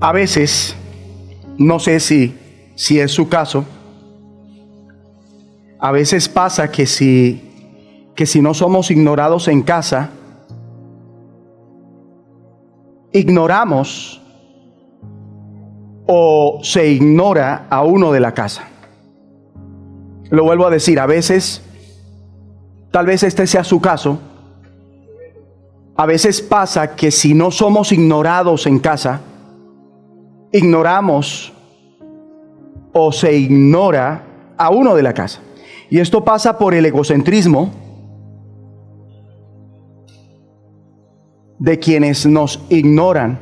A veces, no sé si es su caso, a veces pasa que si no somos ignorados en casa, ignoramos o se ignora a uno de la casa. Lo vuelvo a decir, a veces, tal vez este sea su caso, a veces pasa que si no somos ignorados en casa, ignoramos o se ignora a uno de la casa. Y esto pasa por el egocentrismo de quienes nos ignoran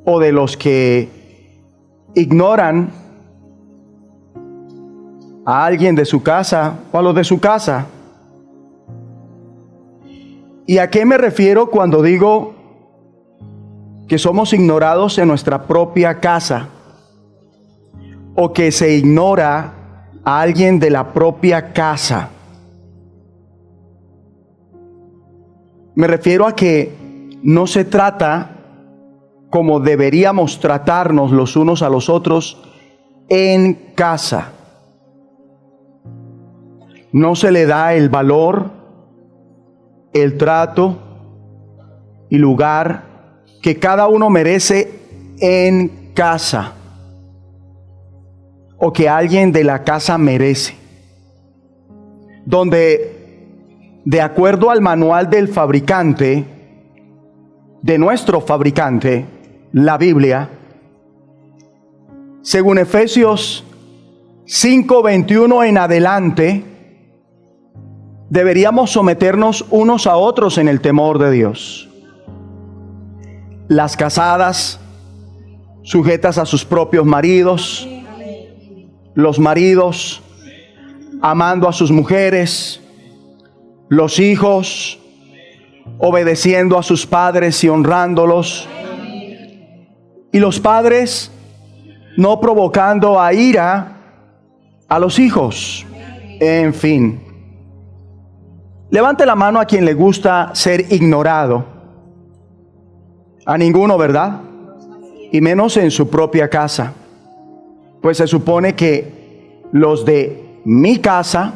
o de los que ignoran a alguien de su casa o a los de su casa. ¿Y a qué me refiero cuando digo que somos ignorados en nuestra propia casa o que se ignora a alguien de la propia casa? Me refiero a que no se trata como deberíamos tratarnos los unos a los otros en casa. No se le da el valor, el trato y lugar que cada uno merece en casa o que alguien de la casa merece. Donde, de acuerdo al manual del fabricante, de nuestro fabricante, la Biblia, según Efesios 5:21 en adelante, deberíamos someternos unos a otros en el temor de Dios. Las casadas sujetas a sus propios maridos, los maridos amando a sus mujeres, los hijos obedeciendo a sus padres y honrándolos, y los padres no provocando a ira a los hijos. En fin, levante la mano a quien le gusta ser ignorado. A ninguno, ¿verdad? Y menos en su propia casa. Pues se supone que los de mi casa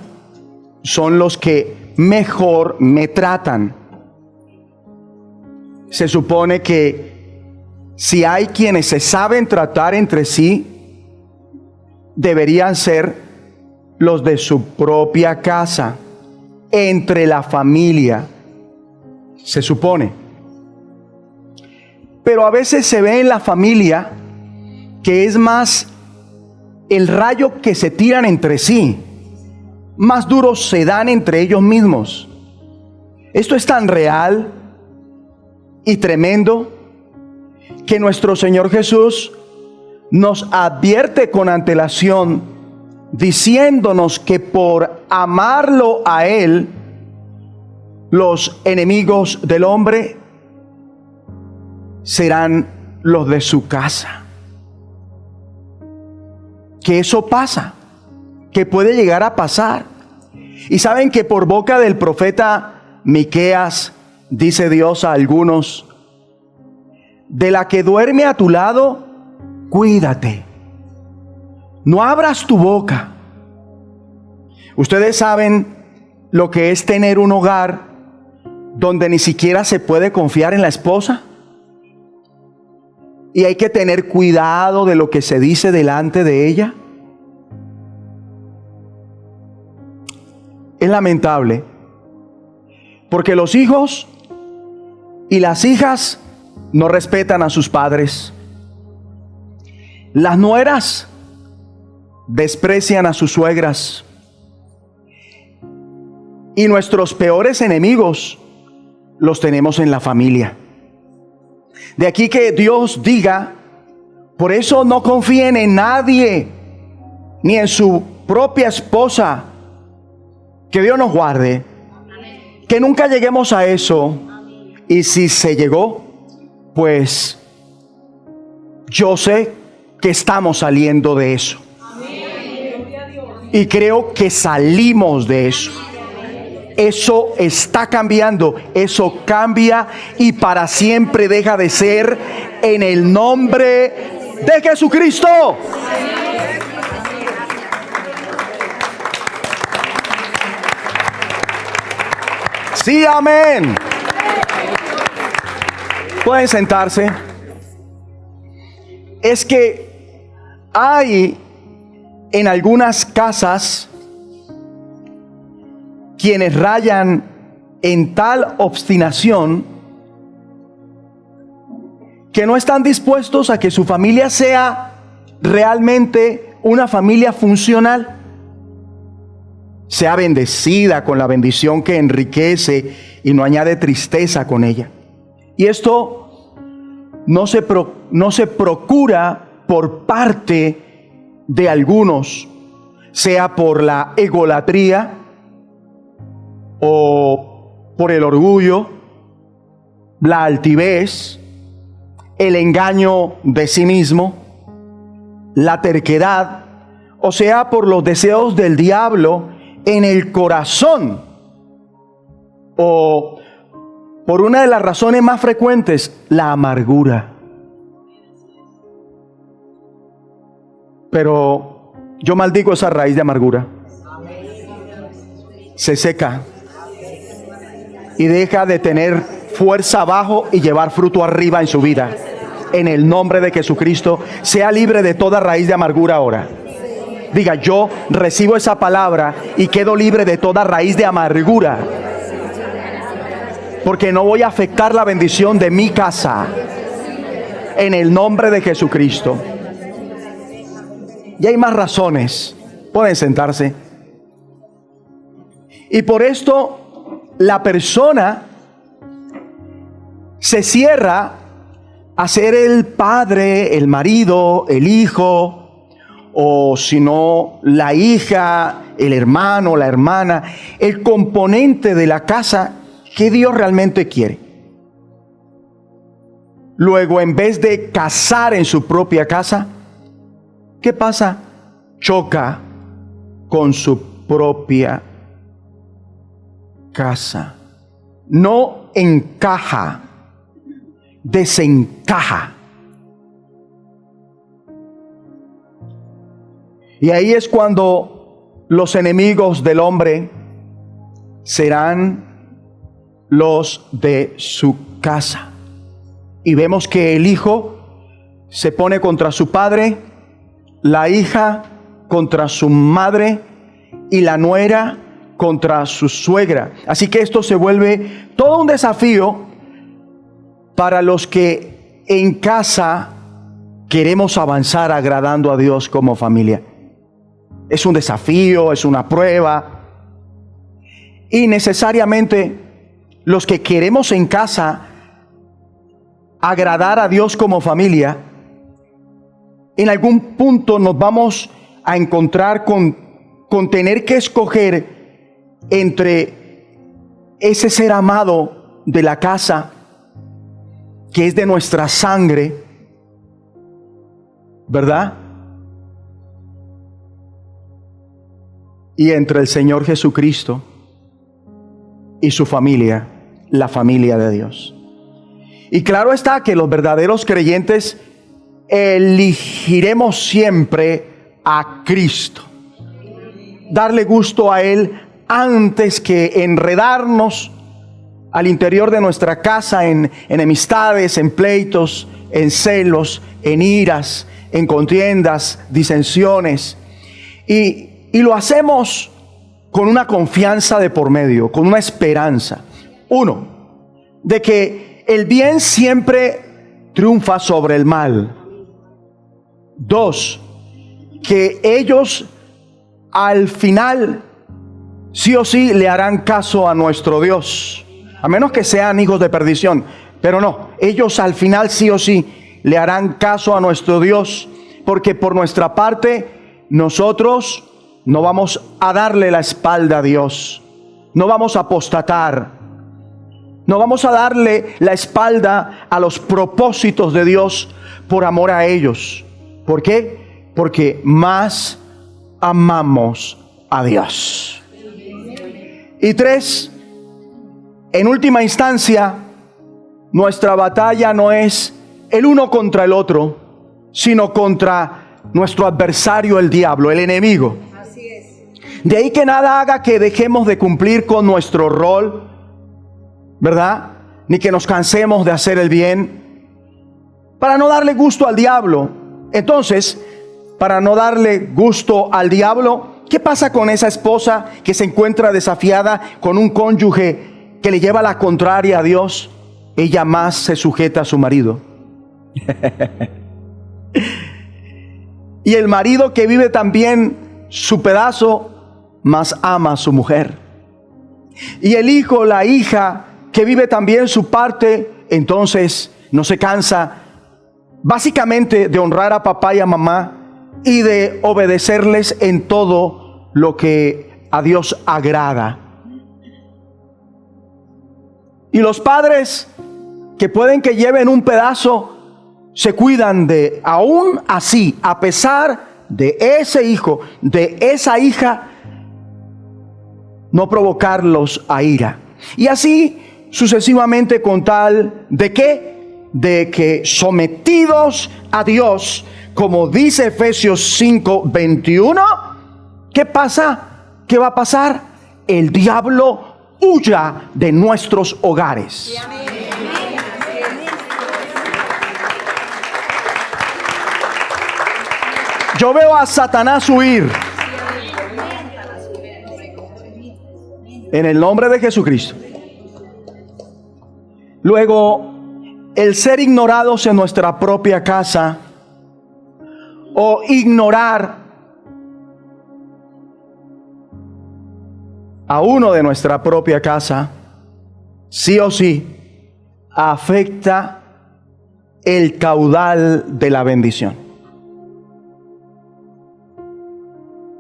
son los que mejor me tratan. Se supone que si hay quienes se saben tratar entre sí, deberían ser los de su propia casa, entre la familia, se supone. Pero a veces se ve en la familia que es más el rayo que se tiran entre sí, más duros se dan entre ellos mismos. Esto es tan real y tremendo que nuestro Señor Jesús nos advierte con antelación, diciéndonos que por amarlo a Él, los enemigos del hombre serán los de su casa. Que eso pasa, que puede llegar a pasar. Y saben que por boca del profeta Miqueas dice Dios a algunos: de la que duerme a tu lado, cuídate, no abras tu boca. Ustedes saben lo que es tener un hogar donde ni siquiera se puede confiar en la esposa. Y hay que tener cuidado de lo que se dice delante de ella. Es lamentable, porque los hijos y las hijas no respetan a sus padres. Las nueras desprecian a sus suegras. Y nuestros peores enemigos los tenemos en la familia. De aquí que Dios diga: por eso no confíen en nadie, ni en su propia esposa. Que Dios nos guarde. Que nunca lleguemos a eso. Y si se llegó, pues yo sé que estamos saliendo de eso. Y creo que salimos de eso. Eso está cambiando, eso cambia y para siempre deja de ser, en el nombre de Jesucristo. Sí, amén. Pueden sentarse. Es que hay en algunas casas quienes rayan en tal obstinación que no están dispuestos a que su familia sea realmente una familia funcional, sea bendecida con la bendición que enriquece y no añade tristeza con ella. Y esto no se procura por parte de algunos, sea por la egolatría o por el orgullo, la altivez, el engaño de sí mismo, la terquedad, o sea, por los deseos del diablo en el corazón, o por una de las razones más frecuentes, la amargura. Pero yo maldigo esa raíz de amargura. Se seca y deja de tener fuerza abajo y llevar fruto arriba en su vida. En el nombre de Jesucristo, sea libre de toda raíz de amargura ahora. Diga: yo recibo esa palabra y quedo libre de toda raíz de amargura, porque no voy a afectar la bendición de mi casa. En el nombre de Jesucristo. Y hay más razones. Pueden sentarse. Y por esto la persona se cierra a ser el padre, el marido, el hijo, o si no, la hija, el hermano, la hermana, el componente de la casa que Dios realmente quiere. Luego, en vez de cazar en su propia casa, ¿qué pasa? Choca con su propia casa. No encaja, desencaja. Y ahí es cuando los enemigos del hombre serán los de su casa. Y vemos que el hijo se pone contra su padre, la hija contra su madre y la nuera contra su suegra. Así que esto se vuelve todo un desafío para los que en casa queremos avanzar agradando a Dios como familia. Es un desafío, es una prueba. Y necesariamente los que queremos en casa agradar a Dios como familia, en algún punto nos vamos a encontrar con tener que escoger entre ese ser amado de la casa, que es de nuestra sangre, ¿verdad? Y entre el Señor Jesucristo y su familia, la familia de Dios. Y claro está que los verdaderos creyentes elegiremos siempre a Cristo, darle gusto a Él antes que enredarnos al interior de nuestra casa en enemistades, en pleitos, en celos, en iras, en contiendas, disensiones. Y lo hacemos con una confianza de por medio, con una esperanza. Uno, de que el bien siempre triunfa sobre el mal. Dos, que ellos al final sí o sí le harán caso a nuestro Dios, a menos que sean hijos de perdición. Pero no, ellos al final sí o sí le harán caso a nuestro Dios, porque por nuestra parte nosotros no vamos a darle la espalda a Dios, no vamos a apostatar, no vamos a darle la espalda a los propósitos de Dios por amor a ellos. ¿Por qué? Porque más amamos a Dios. Y 3, en última instancia, nuestra batalla no es el uno contra el otro, sino contra nuestro adversario, el diablo, el enemigo. Así es. De ahí que nada haga que dejemos de cumplir con nuestro rol, ¿verdad? Ni que nos cansemos de hacer el bien, para no darle gusto al diablo. Entonces, para no darle gusto al diablo, ¿qué pasa con esa esposa que se encuentra desafiada con un cónyuge que le lleva la contraria a Dios? Ella más se sujeta a su marido. Y el marido que vive también su pedazo, más ama a su mujer. Y el hijo, la hija que vive también su parte, entonces no se cansa básicamente de honrar a papá y a mamá y de obedecerles en todo lo que a Dios agrada. Y los padres que pueden que lleven un pedazo, se cuidan de, aún así, a pesar de ese hijo, de esa hija, no provocarlos a ira. Y así sucesivamente, con tal de ¿qué? De que sometidos a Dios, como dice Efesios 5:21, ¿qué pasa? ¿Qué va a pasar? El diablo huya de nuestros hogares. Yo veo a Satanás huir en el nombre de Jesucristo. Luego, el ser ignorados en nuestra propia casa o ignorar a uno de nuestra propia casa, sí o sí, afecta el caudal de la bendición.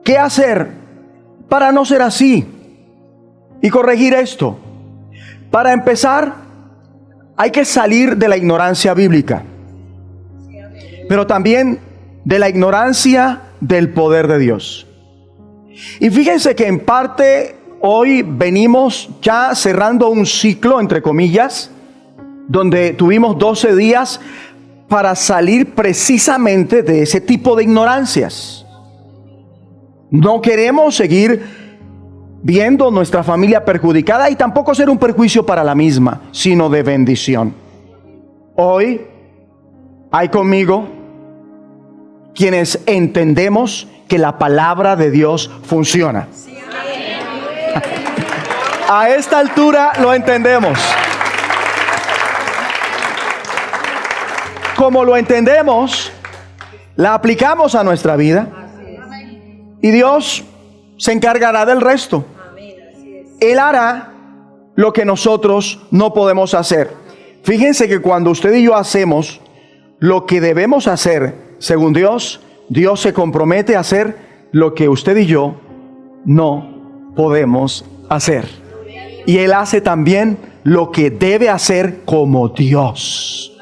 ¿Qué hacer para no ser así y corregir esto? Para empezar, hay que salir de la ignorancia bíblica, pero también de la ignorancia del poder de Dios. Y fíjense que en parte hoy venimos ya cerrando un ciclo, entre comillas, donde tuvimos 12 días para salir precisamente de ese tipo de ignorancias. No queremos seguir viendo nuestra familia perjudicada y tampoco ser un perjuicio para la misma, sino de bendición. Hoy hay conmigo quienes entendemos que la palabra de Dios funciona. A esta altura lo entendemos. Como lo entendemos, la aplicamos a nuestra vida. Y Dios se encargará del resto. Él hará lo que nosotros no podemos hacer. Fíjense que cuando usted y yo hacemos lo que debemos hacer, según Dios, Dios se compromete a hacer lo que usted y yo no podemos hacer. Y Él hace también lo que debe hacer como Dios.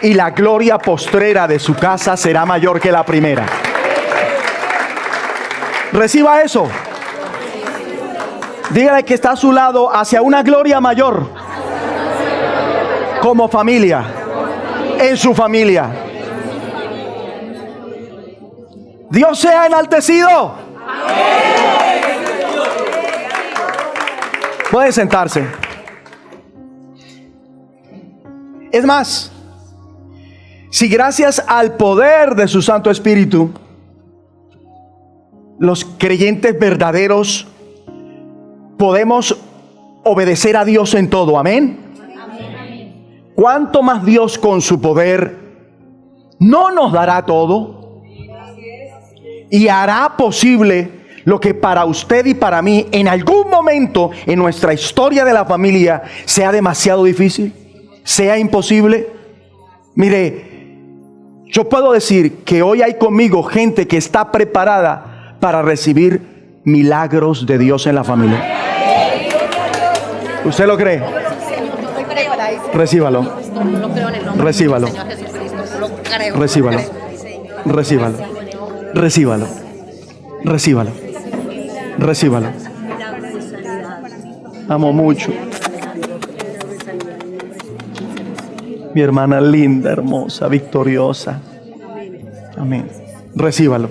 Y la gloria postrera de su casa será mayor que la primera. Reciba eso. Dígale que está a su lado, hacia una gloria mayor. Como familia. En su familia. Dios sea enaltecido. Puede sentarse. Es más, si gracias al poder de su Santo Espíritu, los creyentes verdaderos podemos obedecer a Dios en todo. Amén. ¿Cuánto más Dios con su poder no nos dará todo? Y hará posible lo que para usted y para mí en algún momento en nuestra historia de la familia sea demasiado difícil, sea imposible. Mire, yo puedo decir que hoy hay conmigo gente que está preparada para recibir milagros de Dios en la familia. ¿Usted lo cree? Recíbalo. Recíbalo. Recíbalo. Recíbalo. Recíbalo. Recíbalo. Recíbalo. amo mucho. Mi hermana linda, hermosa, victoriosa. Amén. Recíbalo.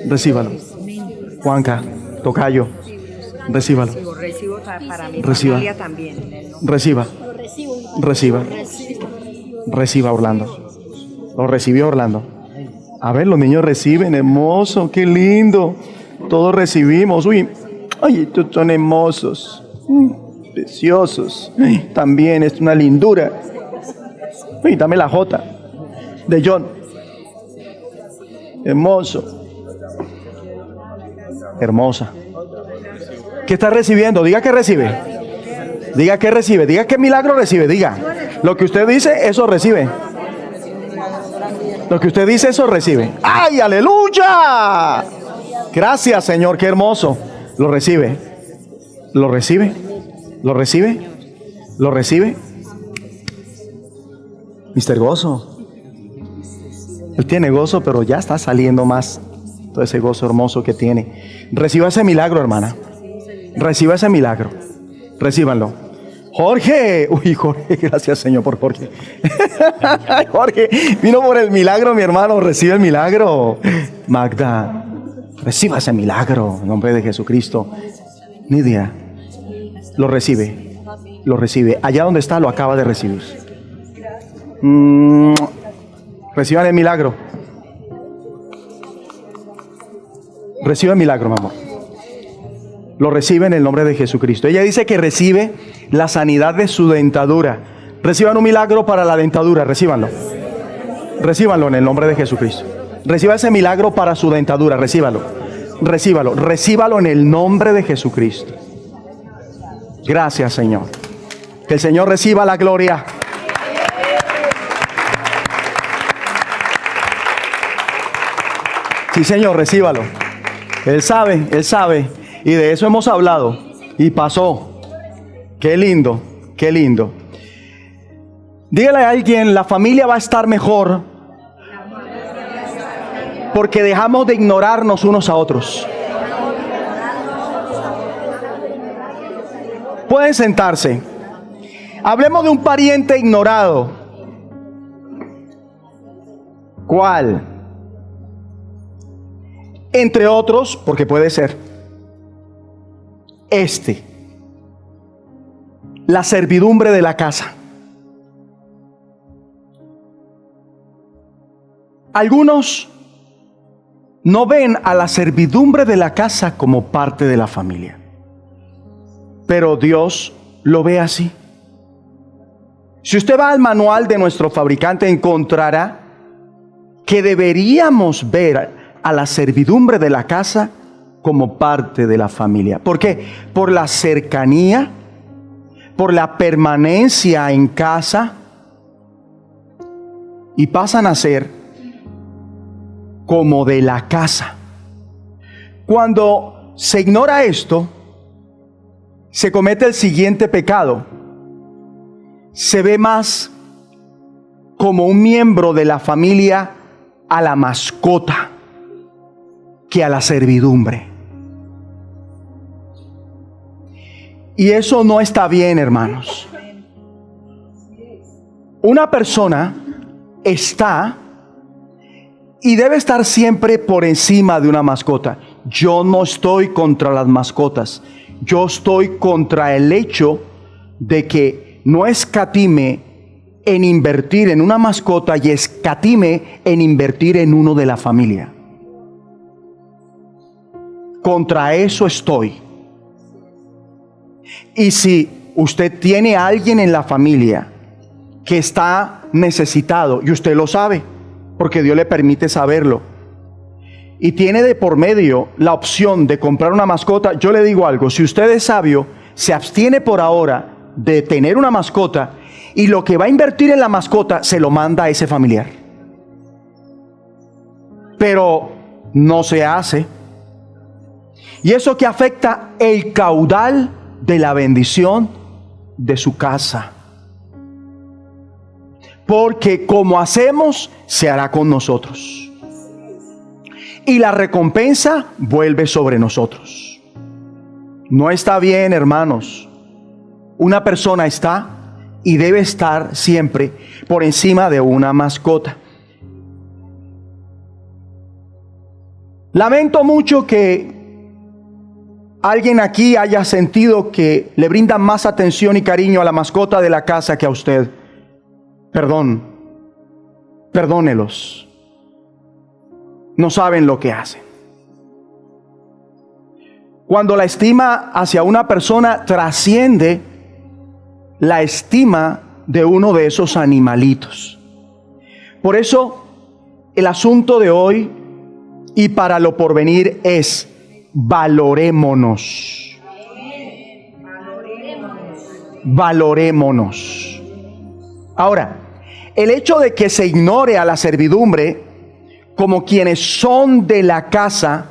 Recíbalo. Juanca, tocayo, recíbalo. Recibo para mi Reciba. familia también. Reciba. Reciba. Reciba, Orlando. Lo recibió Orlando. A ver, los niños reciben, hermoso, qué lindo. Todos recibimos. Uy, ay, estos son hermosos, preciosos. Ay, también es una lindura. Uy, dame la J de John. Hermoso. Hermosa. ¿Qué está recibiendo? Diga que recibe. Diga que recibe. Diga qué milagro recibe. Diga. Lo que usted dice, eso recibe. Lo que usted dice, eso recibe. ¡Ay, aleluya! Gracias, Señor, qué hermoso. Lo recibe. Lo recibe. Lo recibe. Lo recibe. Mister Gozo. Él tiene gozo, pero ya está saliendo más todo ese gozo hermoso que tiene. Reciba ese milagro, hermana. Reciba ese milagro. Recíbanlo. Jorge. Uy, Jorge, gracias, Señor, por Jorge. Jorge, vino por el milagro, mi hermano. Recibe el milagro. Magda, reciba ese milagro en nombre de Jesucristo. Nidia, lo recibe. Lo recibe. Allá donde está, lo acaba de recibir. Reciban el milagro. Recibe el milagro, mi amor. Lo recibe en el nombre de Jesucristo. Ella dice que recibe la sanidad de su dentadura. Reciban un milagro para la dentadura. Recíbanlo. Recíbanlo en el nombre de Jesucristo. Reciba ese milagro para su dentadura. Recíbalo. Recíbalo. Recíbalo en el nombre de Jesucristo. Gracias, Señor. Que el Señor reciba la gloria. Sí, Señor, recíbalo. Él sabe. Y de eso hemos hablado. Y pasó. Qué lindo, qué lindo. Dígale a alguien, la familia va a estar mejor porque dejamos de ignorarnos unos a otros. Pueden sentarse. Hablemos de un pariente ignorado. ¿Cuál? Entre otros, porque puede ser la servidumbre de la casa. Algunos no ven a la servidumbre de la casa como parte de la familia, pero Dios lo ve así. Si usted va al manual de nuestro fabricante, encontrará que deberíamos ver a la servidumbre de la casa como parte de la familia. ¿Por qué? Por la cercanía, por la permanencia en casa, y pasan a ser como de la casa. Cuando se ignora esto, se comete el siguiente pecado. Se ve más como un miembro de la familia a la mascota que a la servidumbre. Y eso no está bien, hermanos. Una persona está y debe estar siempre por encima de una mascota. Yo no estoy contra las mascotas. Yo estoy contra el hecho de que no escatime en invertir en una mascota y escatime en invertir en uno de la familia. Contra eso estoy. Y si usted tiene a alguien en la familia que está necesitado, y usted lo sabe, porque Dios le permite saberlo, y tiene de por medio la opción de comprar una mascota, yo le digo algo: si usted es sabio, se abstiene por ahora de tener una mascota, y lo que va a invertir en la mascota se lo manda a ese familiar. Pero no se hace. Y eso que afecta el caudal de la bendición de su casa. Porque como hacemos, se hará con nosotros. Y la recompensa vuelve sobre nosotros. No está bien, hermanos. una persona está y debe estar siempre por encima de una mascota. Lamento mucho que alguien aquí haya sentido que le brindan más atención y cariño a la mascota de la casa que a usted. Perdónelos. No saben lo que hacen. Cuando la estima hacia una persona trasciende la estima de uno de esos animalitos. Por eso, el asunto de hoy y para lo porvenir es: valorémonos. Valorémonos. Ahora, el hecho de que se ignore a la servidumbre como quienes son de la casa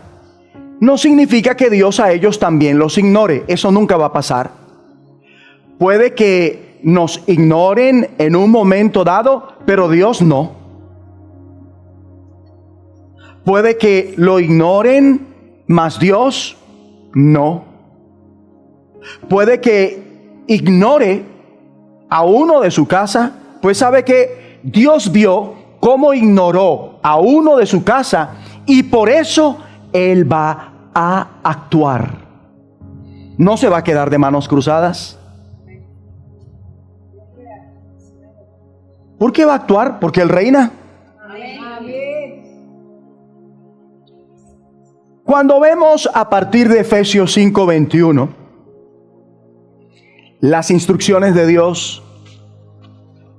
no significa que Dios a ellos también los ignore. Eso nunca va a pasar. Puede que nos ignoren en un momento dado, pero Dios no. Puede que lo ignoren, mas Dios no. Puede que ignore a uno de su casa, pues sabe que Dios vio cómo ignoró a uno de su casa y por eso Él va a actuar. No se va a quedar de manos cruzadas. ¿Por qué va a actuar? Porque Él reina. Cuando vemos a partir de Efesios 5:21 las instrucciones de Dios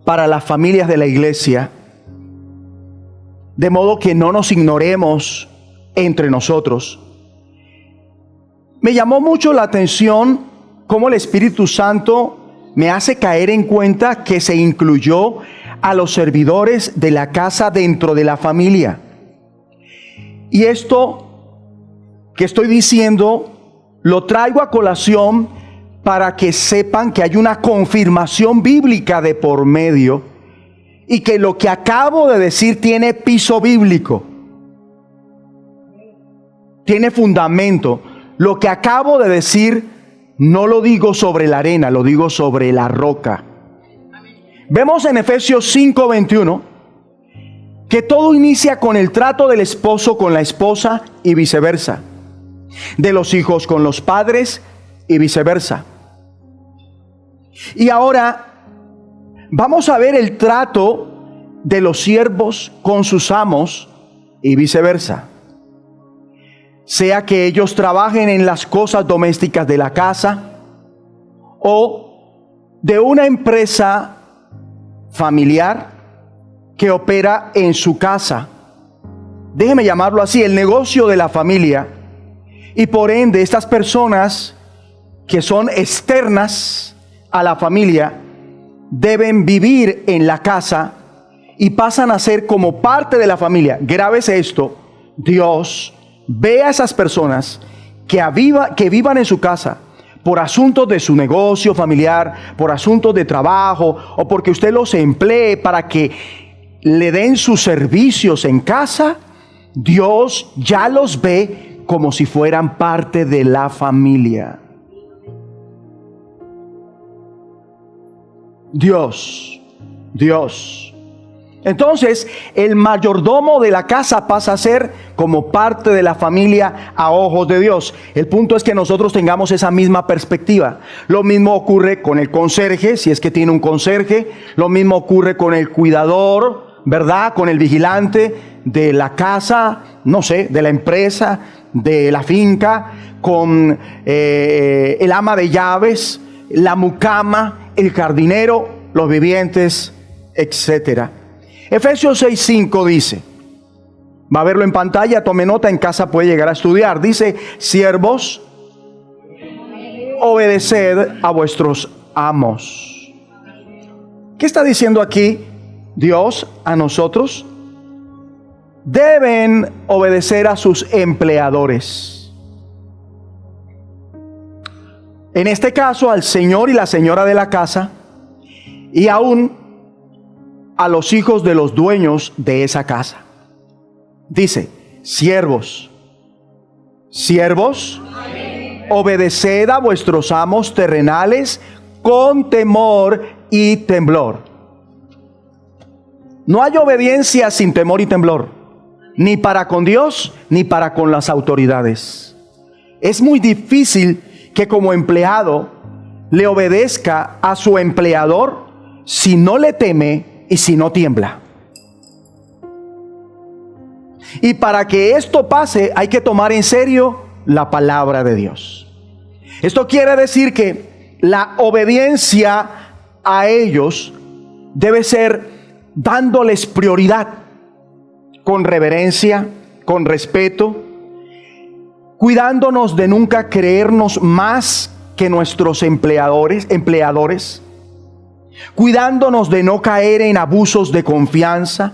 para las familias de la iglesia, de modo que no nos ignoremos entre nosotros, me llamó mucho la atención cómo el Espíritu Santo me hace caer en cuenta que se incluyó a los servidores de la casa dentro de la familia. Y esto que estoy diciendo lo traigo a colación para que sepan que hay una confirmación bíblica de por medio y que lo que acabo de decir tiene piso bíblico, tiene fundamento. Lo que acabo de decir no lo digo sobre la arena, lo digo sobre la roca. Vemos en Efesios 5:21 que todo inicia con el trato del esposo con la esposa y viceversa, de los hijos con los padres y viceversa. Y ahora vamos a ver el trato de los siervos con sus amos y viceversa. Sea que ellos trabajen en las cosas domésticas de la casa o de una empresa familiar que opera en su casa. Déjeme llamarlo así, el negocio de la familia. Y por ende, estas personas que son externas a la familia deben vivir en la casa y pasan a ser como parte de la familia. Grábese esto: Dios ve a esas personas que vivan en su casa por asuntos de su negocio familiar, por asuntos de trabajo o porque usted los emplee para que le den sus servicios en casa. Dios ya los ve como si fueran parte de la familia. Dios. Entonces, el mayordomo de la casa pasa a ser como parte de la familia a ojos de Dios. El punto es que nosotros tengamos esa misma perspectiva. Lo mismo ocurre con el conserje, si es que tiene un conserje. Lo mismo ocurre con el cuidador, ¿verdad? Con el vigilante de la casa, no sé, de la empresa, de la finca, con el ama de llaves, la mucama, el jardinero, los vivientes, etcétera. Efesios 6:5 dice, va a verlo en pantalla, tome nota, en casa puede llegar a estudiar. Dice: siervos, obedeced a vuestros amos. ¿Qué está diciendo aquí Dios a nosotros? Deben obedecer a sus empleadores. En este caso, al señor y la señora de la casa, y aún a los hijos de los dueños de esa casa. Dice: siervos, obedeced a vuestros amos terrenales con temor y temblor. No hay obediencia sin temor y temblor, ni para con Dios, ni para con las autoridades. Es muy difícil que como empleado le obedezca a su empleador si no le teme y si no tiembla. Y para que esto pase hay que tomar en serio la palabra de Dios. Esto quiere decir que la obediencia a ellos debe ser dándoles prioridad, con reverencia, con respeto, cuidándonos de nunca creernos más que nuestros empleadores, cuidándonos de no caer en abusos de confianza,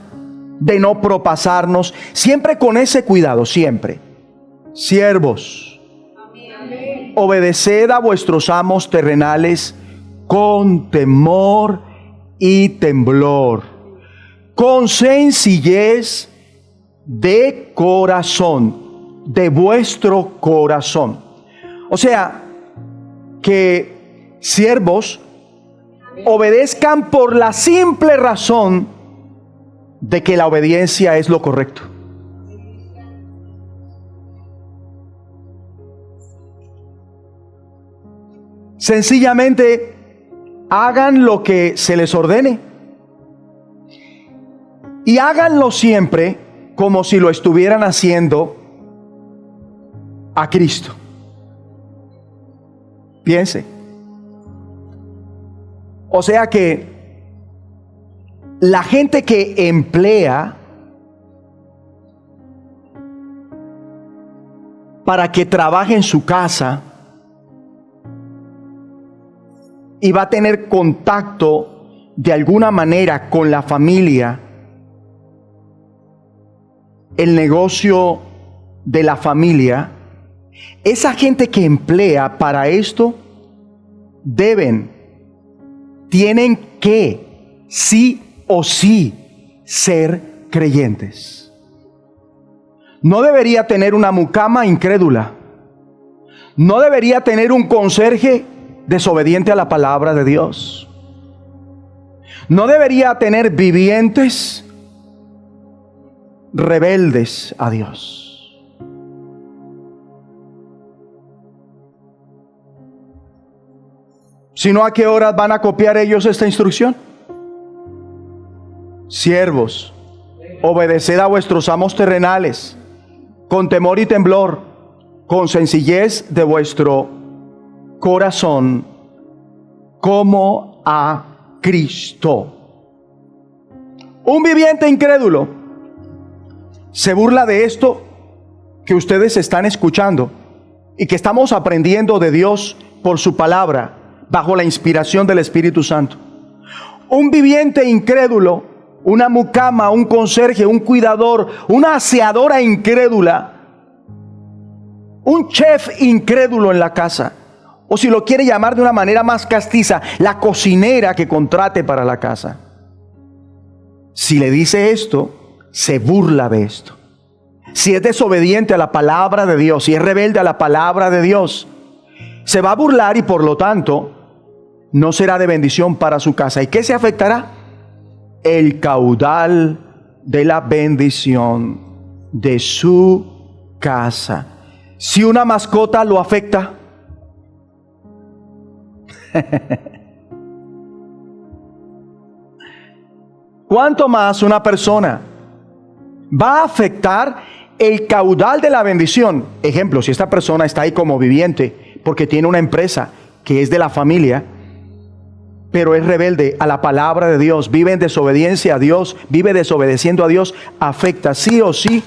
de no propasarnos, siempre con ese cuidado, siempre. Siervos, obedeced a vuestros amos terrenales con temor y temblor, con sencillez de corazón, de vuestro corazón. O sea, que siervos obedezcan por la simple razón de que la obediencia es lo correcto. Sencillamente hagan lo que se les ordene y háganlo siempre como si lo estuvieran haciendo a Cristo. Piense. O sea que la gente que emplea para que trabaje en su casa y va a tener contacto de alguna manera con la familia, el negocio de la familia, esa gente que emplea para esto tienen que sí o sí ser creyentes. No debería tener una mucama incrédula. No debería tener un conserje desobediente a la palabra de Dios. No debería tener vivientes rebeldes a Dios. Sino, ¿a qué horas van a copiar ellos esta instrucción? Siervos, obedeced a vuestros amos terrenales con temor y temblor, con sencillez de vuestro corazón, como a Cristo. Un viviente incrédulo se burla de esto que ustedes están escuchando y que estamos aprendiendo de Dios por su palabra, bajo la inspiración del Espíritu Santo. Un viviente incrédulo, una mucama, un conserje, un cuidador, una aseadora incrédula, un chef incrédulo en la casa, o si lo quiere llamar de una manera más castiza, la cocinera que contrate para la casa. Si le dice esto, se burla de esto. Si es desobediente a la palabra de Dios, si es rebelde a la palabra de Dios, se va a burlar y por lo tanto no será de bendición para su casa. ¿Y qué se afectará? El caudal de la bendición de su casa. Si una mascota lo afecta, ¿cuánto más una persona va a afectar el caudal de la bendición? Ejemplo, si esta persona está ahí como viviente porque tiene una empresa que es de la familia, pero es rebelde a la palabra de Dios, vive en desobediencia a Dios, vive desobedeciendo a Dios, afecta sí o sí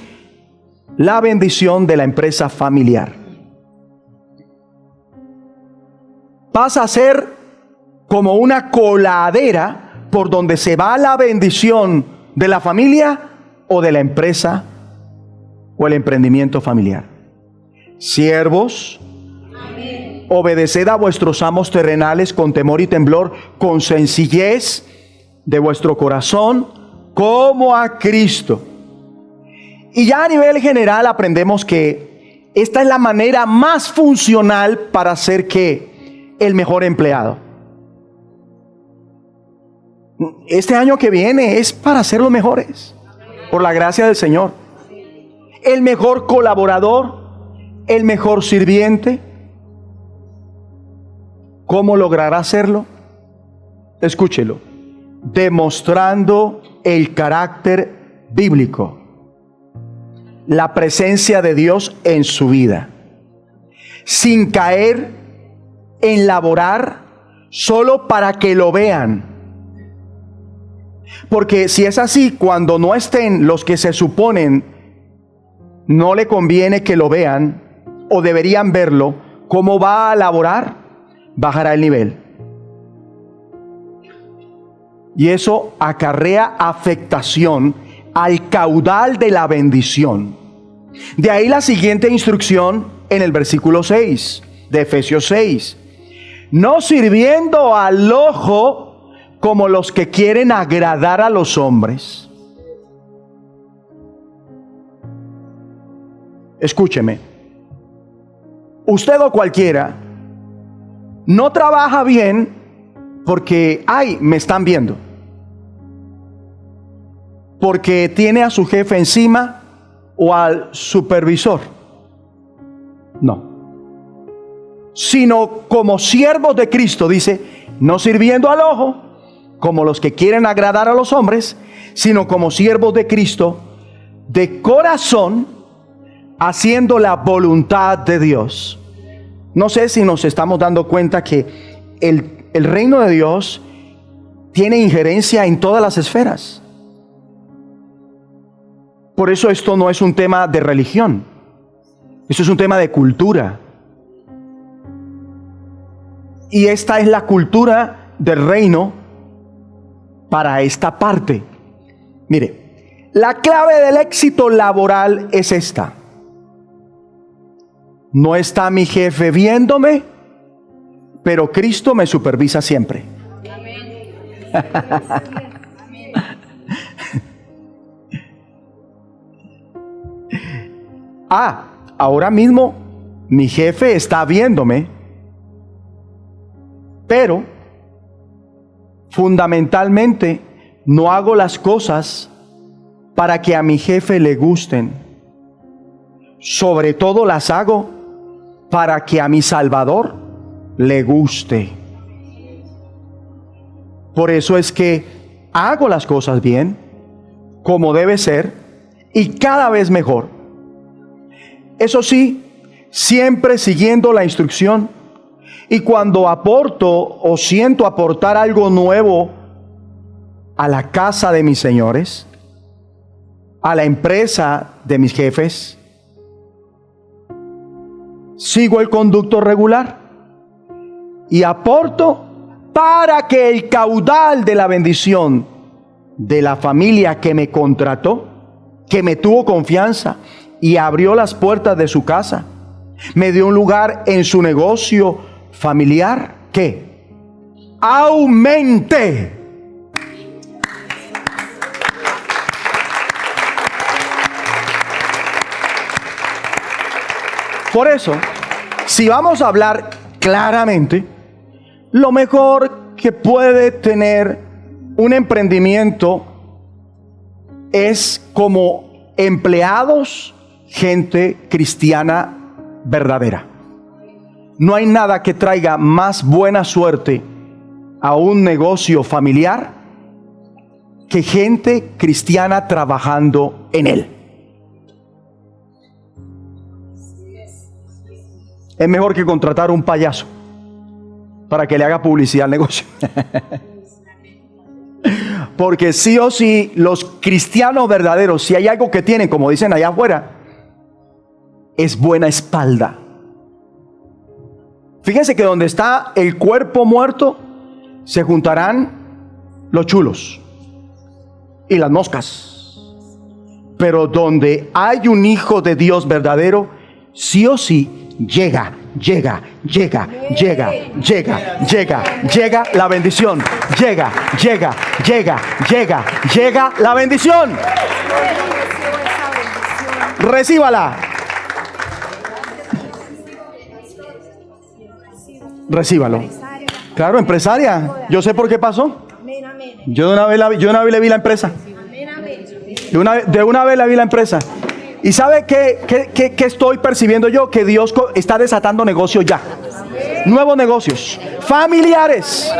la bendición de la empresa familiar. Pasa a ser como una coladera por donde se va la bendición de la familia o de la empresa o el emprendimiento familiar. Siervos, obedeced a vuestros amos terrenales con temor y temblor, con sencillez de vuestro corazón, como a Cristo. Y ya a nivel general aprendemos que esta es la manera más funcional para ser que el mejor empleado. Este año que viene es para ser los mejores, por la gracia del Señor. El mejor colaborador, el mejor sirviente. ¿Cómo logrará hacerlo? Escúchelo. Demostrando el carácter bíblico, la presencia de Dios en su vida, sin caer en laborar solo para que lo vean. Porque si es así, cuando no estén los que se suponen no le conviene que lo vean o deberían verlo, ¿cómo va a laborar? Bajará el nivel. Y eso acarrea afectación al caudal de la bendición. De ahí la siguiente instrucción en el versículo 6 de Efesios 6. No sirviendo al ojo como los que quieren agradar a los hombres. Escúcheme. Usted o cualquiera no trabaja bien porque, ay, me están viendo. Porque tiene a su jefe encima o al supervisor. No. Sino como siervos de Cristo, dice, no sirviendo al ojo, como los que quieren agradar a los hombres, sino como siervos de Cristo, de corazón, haciendo la voluntad de Dios. No sé si nos estamos dando cuenta que el reino de Dios tiene injerencia en todas las esferas. Por eso esto no es un tema de religión. Esto es un tema de cultura. Y esta es la cultura del reino para esta parte. Mire, la clave del éxito laboral es esta. No está mi jefe viéndome, pero Cristo me supervisa siempre. Ahora mismo mi jefe está viéndome, pero fundamentalmente no hago las cosas para que a mi jefe le gusten. Sobre todo las hago para que a mi Salvador le guste. Por eso es que hago las cosas bien, como debe ser, y cada vez mejor. Eso sí, siempre siguiendo la instrucción. Y cuando aporto o siento aportar algo nuevo a la casa de mis señores, a la empresa de mis jefes, sigo el conducto regular y aporto para que el caudal de la bendición de la familia que me contrató, que me tuvo confianza y abrió las puertas de su casa, me dio un lugar en su negocio familiar, que aumente. Por eso, si vamos a hablar claramente, lo mejor que puede tener un emprendimiento es como empleados, gente cristiana verdadera. No hay nada que traiga más buena suerte a un negocio familiar que gente cristiana trabajando en él. Es mejor que contratar un payaso para que le haga publicidad al negocio. Porque sí o sí, los cristianos verdaderos, si hay algo que tienen, como dicen allá afuera, es buena espalda. Fíjense que donde está el cuerpo muerto, se juntarán los chulos y las moscas. Pero donde hay un hijo de Dios verdadero, sí o sí, llega la bendición. Llega la bendición. Recíbala. Recíbalo. Claro, empresaria. Yo sé por qué pasó. Yo de una vez le vi la empresa. De una vez le vi la empresa. ¿Y sabe qué estoy percibiendo yo? Que Dios está desatando negocios ya. Nuevos negocios. Familiares.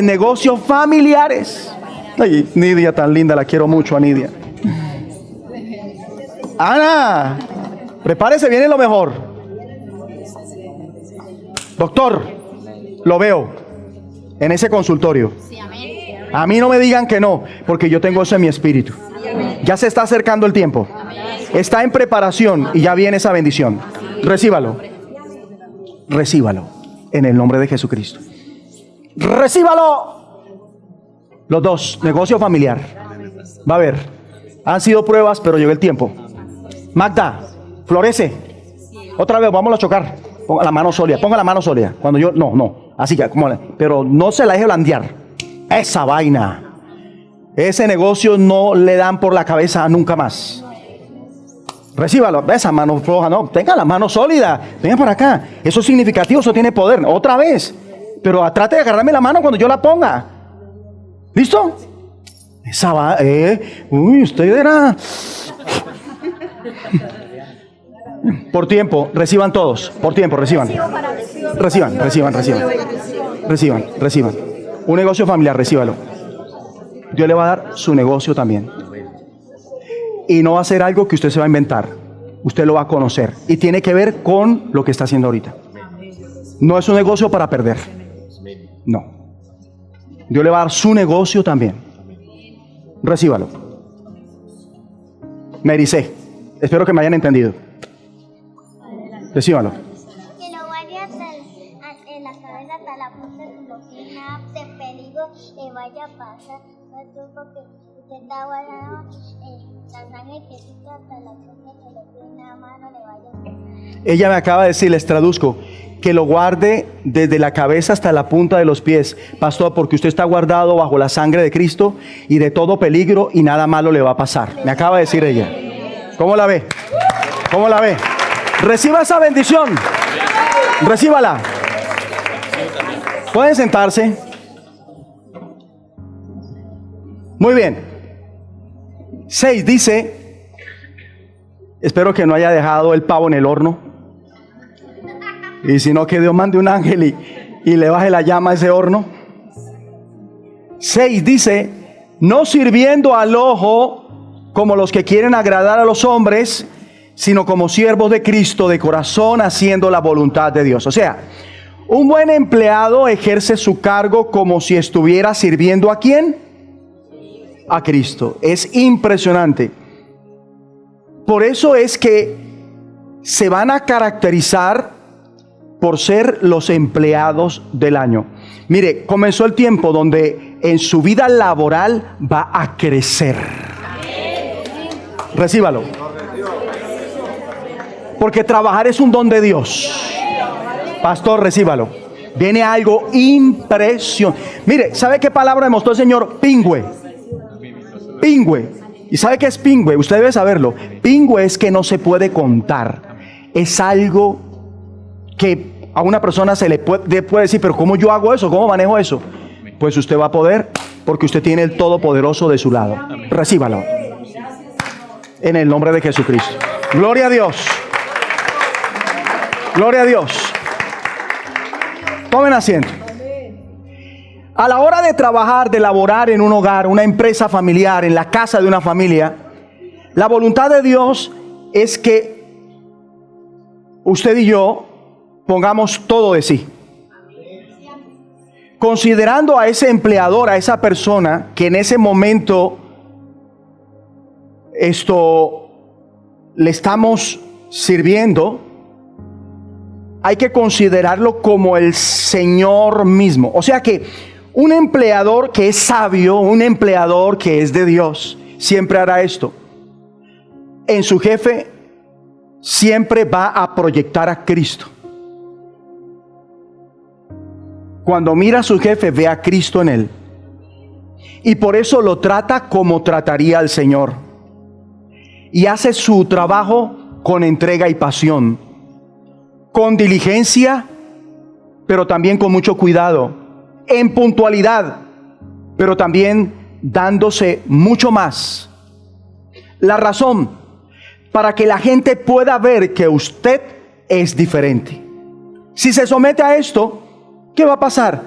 Negocios familiares. Ay, Nidia tan linda, la quiero mucho a Nidia. Ana, prepárese, viene lo mejor. Doctor, lo veo en ese consultorio. A mí no me digan que no, porque yo tengo eso en mi espíritu. Ya se está acercando el tiempo. Está en preparación y ya viene esa bendición. Recíbalo. Recíbalo en el nombre de Jesucristo. Recíbalo. Los dos, negocio familiar. Va a ver. Han sido pruebas, pero llegó el tiempo. Magda, florece. Otra vez, vamos a chocar. Ponga la mano sólida. Ponga la mano sólida. Cuando yo, no. Así que, pero no se la deje blandear. Esa vaina. Ese negocio no le dan por la cabeza nunca más. Recíbalo. Esa mano floja, no. Tenga la mano sólida. Venga por acá. Eso es significativo, eso tiene poder. Otra vez. Pero trate de agarrarme la mano cuando yo la ponga. ¿Listo? Esa va, usted era. Por tiempo, reciban todos. Por tiempo, reciban. Reciban. Un negocio familiar, recíbalo. Dios le va a dar su negocio también. Y no va a ser algo que usted se va a inventar. Usted lo va a conocer. Y tiene que ver con lo que está haciendo ahorita. No es un negocio para perder. No. Dios le va a dar su negocio también. Recíbalo. Me ericé. Espero que me hayan entendido. Recíbalo. Que lo vaya en la cabeza hasta la punta de lo que nada de peligro le vaya a pasar. Porque usted está guardando la sangre que pica hasta la punta de lo que nada más no le vaya a pasar. Ella me acaba de decir, les traduzco, que lo guarde desde la cabeza hasta la punta de los pies, pastor, porque usted está guardado bajo la sangre de Cristo y de todo peligro y nada malo le va a pasar. Me acaba de decir ella. ¿Cómo la ve? ¿Cómo la ve? Reciba esa bendición. Recíbala. Pueden sentarse. Muy bien. 6 dice, espero que no haya dejado el pavo en el horno. Y si no, que Dios mande un ángel y le baje la llama a ese horno. 6 dice, no sirviendo al ojo como los que quieren agradar a los hombres, sino como siervos de Cristo de corazón, haciendo la voluntad de Dios. O sea, un buen empleado ejerce su cargo como si estuviera sirviendo ¿a quién? A Cristo. Es impresionante. Por eso es que se van a caracterizar por ser los empleados del año. Mire, comenzó el tiempo donde en su vida laboral va a crecer. Recíbalo. Porque trabajar es un don de Dios. Pastor, recíbalo. Viene algo impresionante. Mire, ¿sabe qué palabra demostró el Señor? Pingüe. Pingüe. ¿Y sabe qué es pingüe? Usted debe saberlo. Pingüe es que no se puede contar. Es algo que a una persona se le puede decir, pero ¿cómo yo hago eso? ¿Cómo manejo eso? Pues usted va a poder, porque usted tiene el Todopoderoso de su lado. Recíbalo. En el nombre de Jesucristo. Gloria a Dios. Gloria a Dios. Tomen asiento. A la hora de trabajar, de laborar en un hogar, una empresa familiar, en la casa de una familia, la voluntad de Dios es que usted y yo pongamos todo de sí. Considerando a ese empleador, a esa persona que en ese momento le estamos sirviendo, hay que considerarlo como el Señor mismo. O sea que un empleador que es sabio, un empleador que es de Dios, siempre hará esto. En su jefe siempre va a proyectar a Cristo. Cuando mira a su jefe, ve a Cristo en él. Y por eso lo trata como trataría al Señor. Y hace su trabajo con entrega y pasión, con diligencia, pero también con mucho cuidado, en puntualidad. pero también dándose mucho más. La razón, para que la gente pueda ver que usted es diferente. Si se somete a esto, ¿qué va a pasar?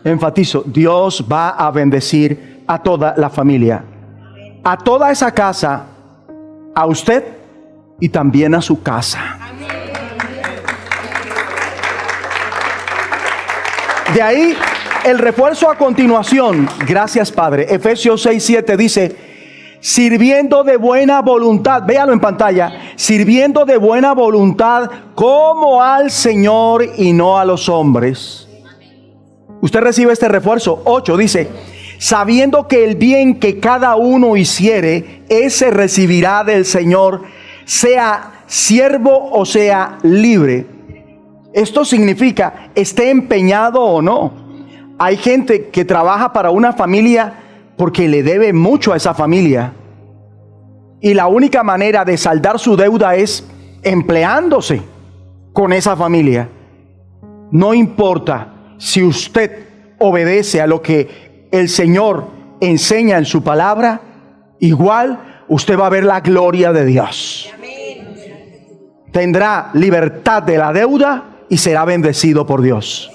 Enfatizo, Dios va a bendecir a toda la familia, a toda esa casa, a usted y también a su casa. De ahí el refuerzo a continuación. Gracias, Padre. Efesios 6:7 dice: sirviendo de buena voluntad, véalo en pantalla, sirviendo de buena voluntad como al Señor y no a los hombres. Usted recibe este refuerzo. 8 dice: sabiendo que el bien que cada uno hiciere, ese recibirá del Señor, sea siervo o sea libre. Esto significa, esté empeñado o no. Hay gente que trabaja para una familia porque le debe mucho a esa familia. Y la única manera de saldar su deuda es empleándose con esa familia. No importa si usted obedece a lo que el Señor enseña en su palabra, igual usted va a ver la gloria de Dios. Tendrá libertad de la deuda y será bendecido por Dios.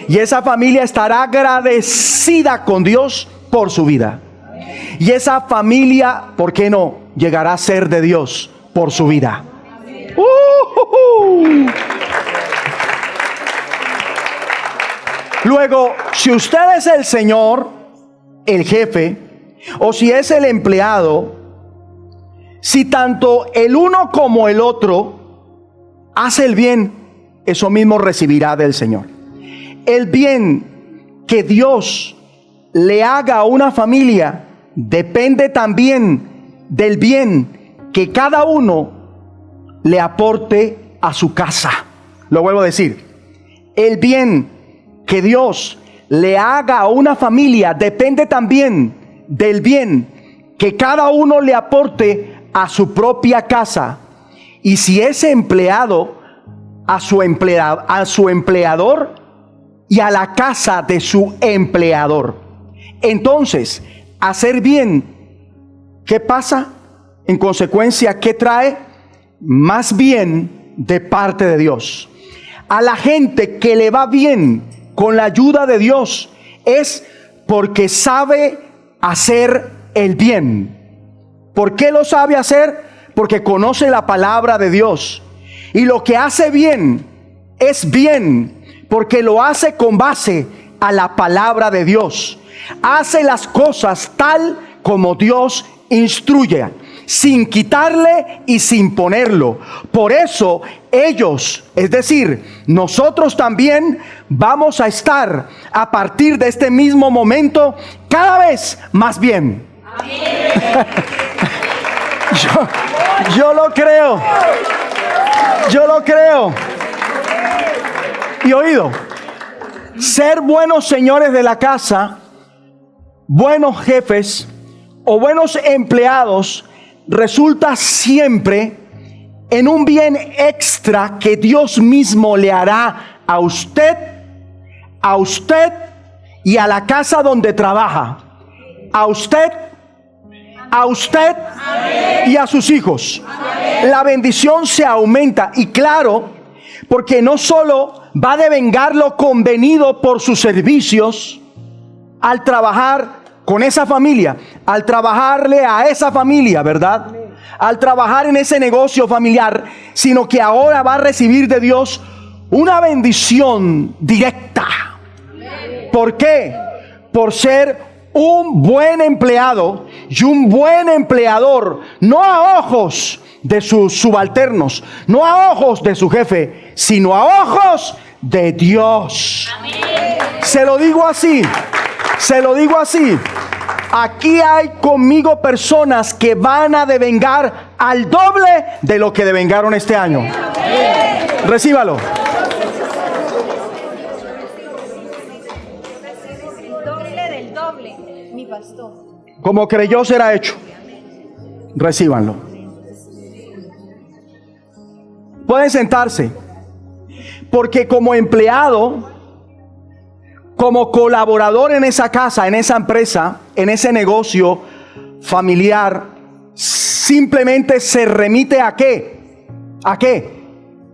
Y esa familia estará agradecida con Dios por su vida. Y esa familia, ¿por qué no?, llegará a ser de Dios por su vida. Luego, si usted es el Señor, el jefe, o si es el empleado, si tanto el uno como el otro hace el bien, eso mismo recibirá del Señor. El bien que Dios le haga a una familia depende también del bien que cada uno le aporte a su casa. Lo vuelvo a decir. El bien que Dios le haga a una familia depende también del bien que cada uno le aporte a su propia casa. Y si ese empleado, a su empleador y a la casa de su empleador. Entonces, hacer bien, ¿qué pasa? En consecuencia, ¿qué trae? Más bien de parte de Dios. A la gente que le va bien con la ayuda de Dios es porque sabe hacer el bien. ¿Por qué lo sabe hacer? Porque conoce la palabra de Dios. Y lo que hace bien es bien porque lo hace con base a la palabra de Dios. Hace las cosas tal como Dios instruye, sin quitarle y sin ponerlo. Por eso ellos, es decir, nosotros también vamos a estar a partir de este mismo momento cada vez más bien. Yo lo creo. Yo lo creo. Y oído, ser buenos señores de la casa, buenos jefes o buenos empleados resulta siempre en un bien extra que Dios mismo le hará a usted y a la casa donde trabaja, a usted y a sus hijos. La bendición se aumenta, y claro, porque no solo va a devengar lo convenido por sus servicios al trabajar con esa familia, al trabajarle a esa familia, ¿verdad? Al trabajar en ese negocio familiar, sino que ahora va a recibir de Dios una bendición directa. ¿Por qué? Por ser un buen empleado y un buen empleador, no a ojos de sus subalternos, no a ojos de su jefe, sino a ojos de Dios. Amén. Se lo digo así. Aquí hay conmigo personas que van a devengar al doble de lo que devengaron este año. Recíbalo. Doble del doble, mi pastor. Como creyó será hecho. Recíbanlo. Pueden sentarse. Porque como empleado, como colaborador en esa casa, en esa empresa, en ese negocio familiar, simplemente se remite ¿a qué? ¿A qué?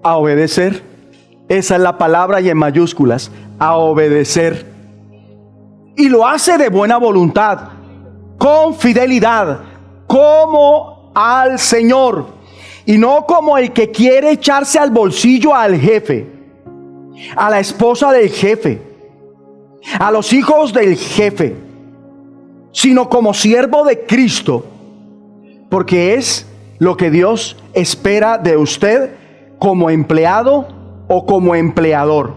A obedecer. Esa es la palabra y en mayúsculas, a obedecer. Y lo hace de buena voluntad, con fidelidad, como al Señor, y no como el que quiere echarse al bolsillo al jefe, a la esposa del jefe, a los hijos del jefe, sino como siervo de Cristo, porque es lo que Dios espera de usted como empleado o como empleador.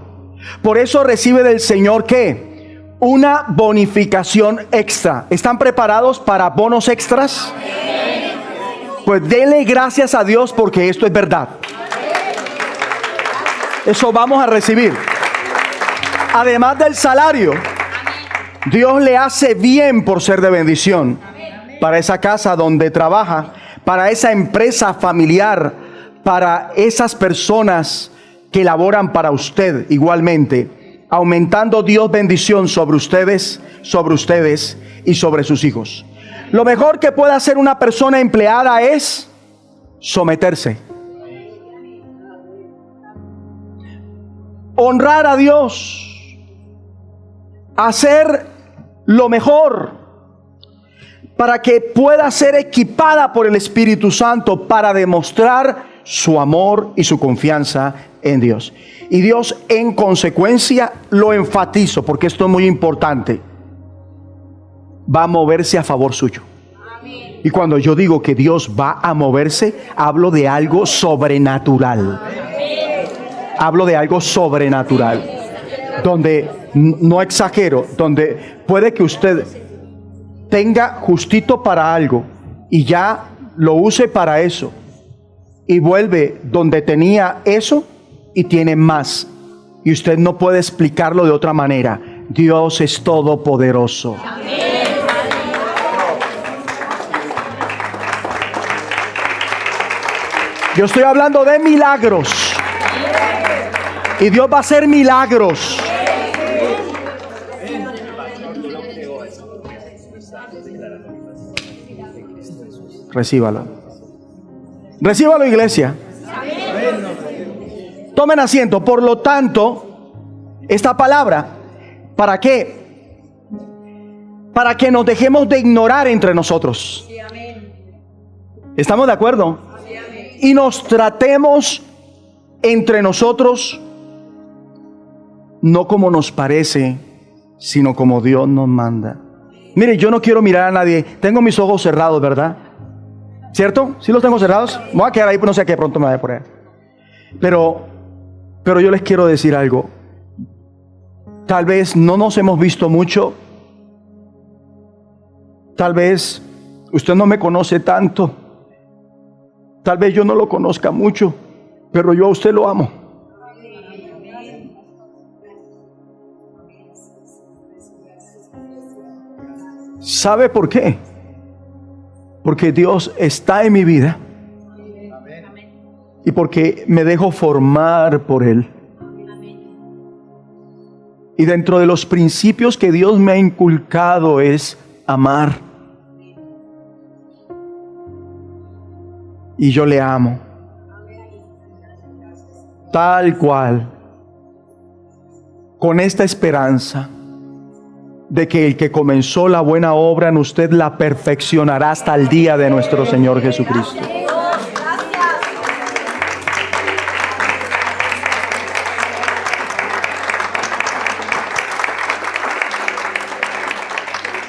Por eso recibe del Señor ¿qué? Una bonificación extra. ¿Están preparados para bonos extras? Pues denle gracias a Dios porque esto es verdad. Eso vamos a recibir. Además del salario, Dios le hace bien por ser de bendición para esa casa donde trabaja, para esa empresa familiar, para esas personas que laboran para usted igualmente, aumentando Dios bendición sobre ustedes y sobre sus hijos. Lo mejor que puede hacer una persona empleada es someterse, honrar a Dios, hacer lo mejor para que pueda ser equipada por el Espíritu Santo para demostrar su amor y su confianza en Dios. Y Dios, en consecuencia, lo enfatizo porque esto es muy importante, va a moverse a favor suyo. Y cuando yo digo que Dios va a moverse, hablo de algo sobrenatural. Hablo de algo sobrenatural, donde no exagero, donde puede que usted tenga justito para algo y ya lo use para eso, y vuelve donde tenía eso y tiene más, y usted no puede explicarlo de otra manera. Dios es todopoderoso. Yo estoy hablando de milagros, y Dios va a hacer milagros. Recíbalo. Recíbalo, iglesia. Tomen asiento. Por lo tanto, esta palabra, ¿para qué? Para que nos dejemos de ignorar entre nosotros. ¿Estamos de acuerdo? Y nos tratemos entre nosotros no como nos parece, sino como Dios nos manda. Mire, yo no quiero mirar a nadie. Tengo mis ojos cerrados, ¿verdad? ¿Cierto? ¿Sí los tengo cerrados? Me voy a quedar ahí, no sé qué, pronto me vaya por ahí. Pero yo les quiero decir algo. Tal vez no nos hemos visto mucho. Tal vez usted no me conoce tanto. Tal vez yo no lo conozca mucho, pero yo a usted lo amo. ¿Sabe por qué? Porque Dios está en mi vida y porque me dejo formar por Él. Y dentro de los principios que Dios me ha inculcado es amar. Y yo le amo, tal cual, con esta esperanza de que el que comenzó la buena obra en usted la perfeccionará hasta el día de nuestro Señor Jesucristo.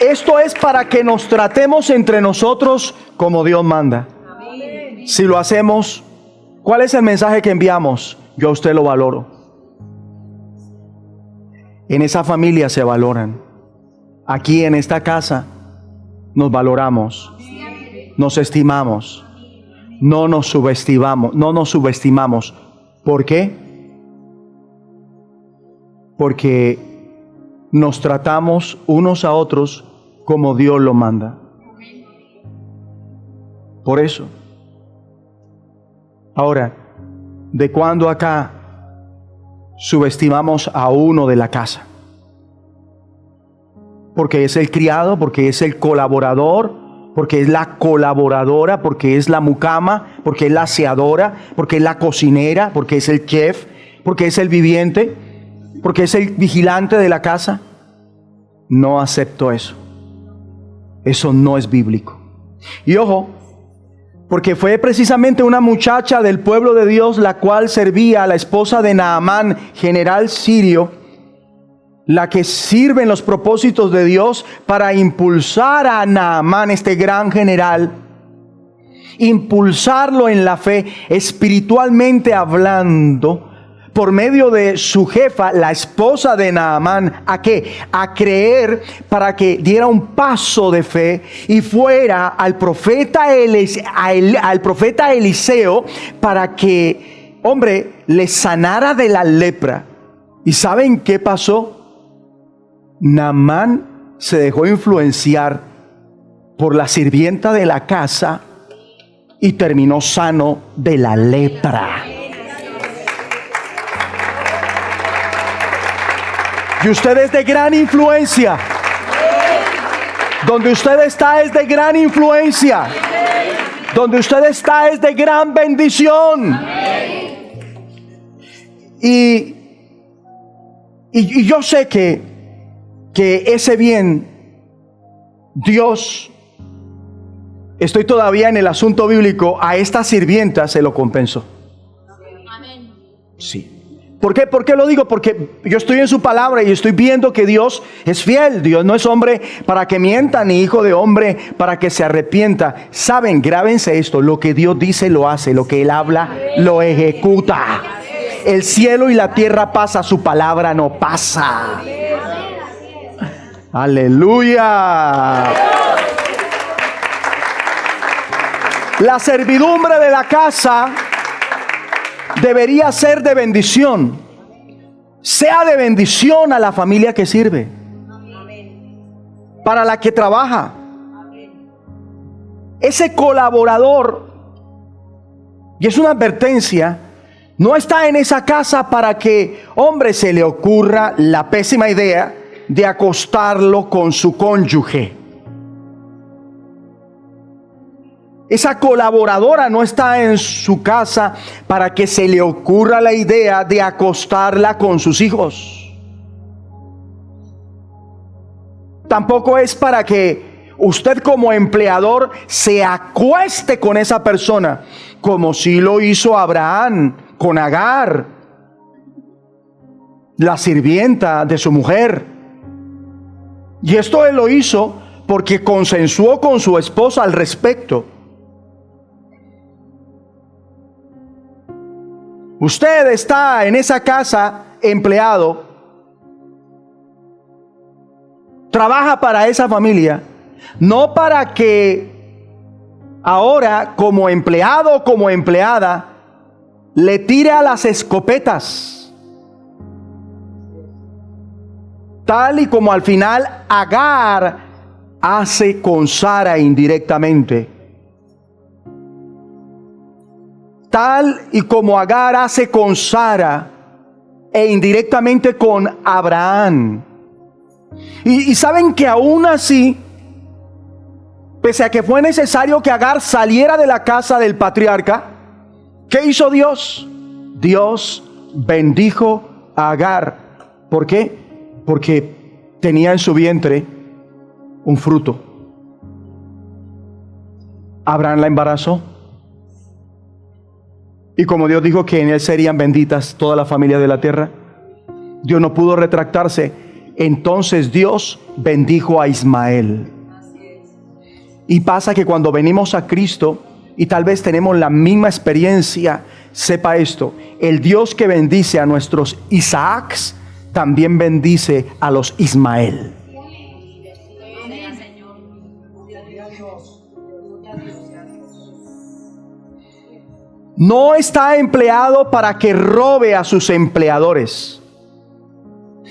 Esto es para que nos tratemos entre nosotros como Dios manda. Si lo hacemos, ¿cuál es el mensaje que enviamos? Yo a usted lo valoro. En esa familia se valoran. Aquí en esta casa nos valoramos, nos estimamos, no nos subestimamos. ¿Por qué? Porque nos tratamos unos a otros como Dios lo manda. Por eso. Ahora, ¿de cuándo acá subestimamos a uno de la casa? porque es el criado, porque es el colaborador, porque es la colaboradora, porque es la mucama, porque es la aseadora, porque es la cocinera, porque es el chef, porque es el viviente, porque es el vigilante de la casa. No acepto eso. Eso no es bíblico. Y ojo, porque fue precisamente una muchacha del pueblo de Dios la cual servía a la esposa de Naamán, general sirio, la que sirve en los propósitos de Dios para impulsar a Naamán, este gran general, impulsarlo en la fe, espiritualmente hablando, por medio de su jefa, la esposa de Naamán. ¿A qué? A creer, para que diera un paso de fe y fuera al profeta Eliseo para que, hombre, le sanara de la lepra. ¿Y saben qué pasó? Naamán se dejó influenciar por la sirvienta de la casa y terminó sano de la lepra. Y usted es de gran influencia. Donde usted está es de gran influencia. Donde usted está es de gran bendición. Y yo sé que ese bien, Dios, estoy todavía en el asunto bíblico, a esta sirvienta se lo compensó. Sí. ¿Por qué? ¿Por qué lo digo? Porque yo estoy en su palabra y estoy viendo que Dios es fiel. Dios no es hombre para que mienta, ni hijo de hombre para que se arrepienta. Saben, grábense esto: lo que Dios dice lo hace, lo que Él habla lo ejecuta. El cielo y la tierra pasa, su palabra no pasa. Aleluya. La servidumbre de la casa debería ser de bendición. Sea de bendición a la familia que sirve, para la que trabaja. Ese colaborador, y es una advertencia, no está en esa casa para que, hombre, se le ocurra la pésima idea de acostarlo con su cónyuge. Esa colaboradora no está en su casa para que se le ocurra la idea de acostarla con sus hijos. Tampoco es para que usted como empleador se acueste con esa persona, como si lo hizo Abraham con Agar, la sirvienta de su mujer. Y esto él lo hizo porque consensuó con su esposa al respecto. Usted está en esa casa empleado, trabaja para esa familia, no para que ahora como empleado o como empleada le tire a las escopetas, tal y como al final Agar hace con Sara indirectamente. Tal y como Agar hace con Sara e indirectamente con Abraham. Y saben que aún así, pese a que fue necesario que Agar saliera de la casa del patriarca, ¿qué hizo Dios? Dios bendijo a Agar. ¿Por qué? Porque tenía en su vientre un fruto. Abraham la embarazó. Y como Dios dijo que en él serían benditas todas las familias de la tierra, Dios no pudo retractarse. Entonces Dios bendijo a Ismael. Y pasa que cuando venimos a Cristo y tal vez tenemos la misma experiencia, sepa esto: el Dios que bendice a nuestros Isaacs también bendice a los Ismael. No está empleado para que robe a sus empleadores.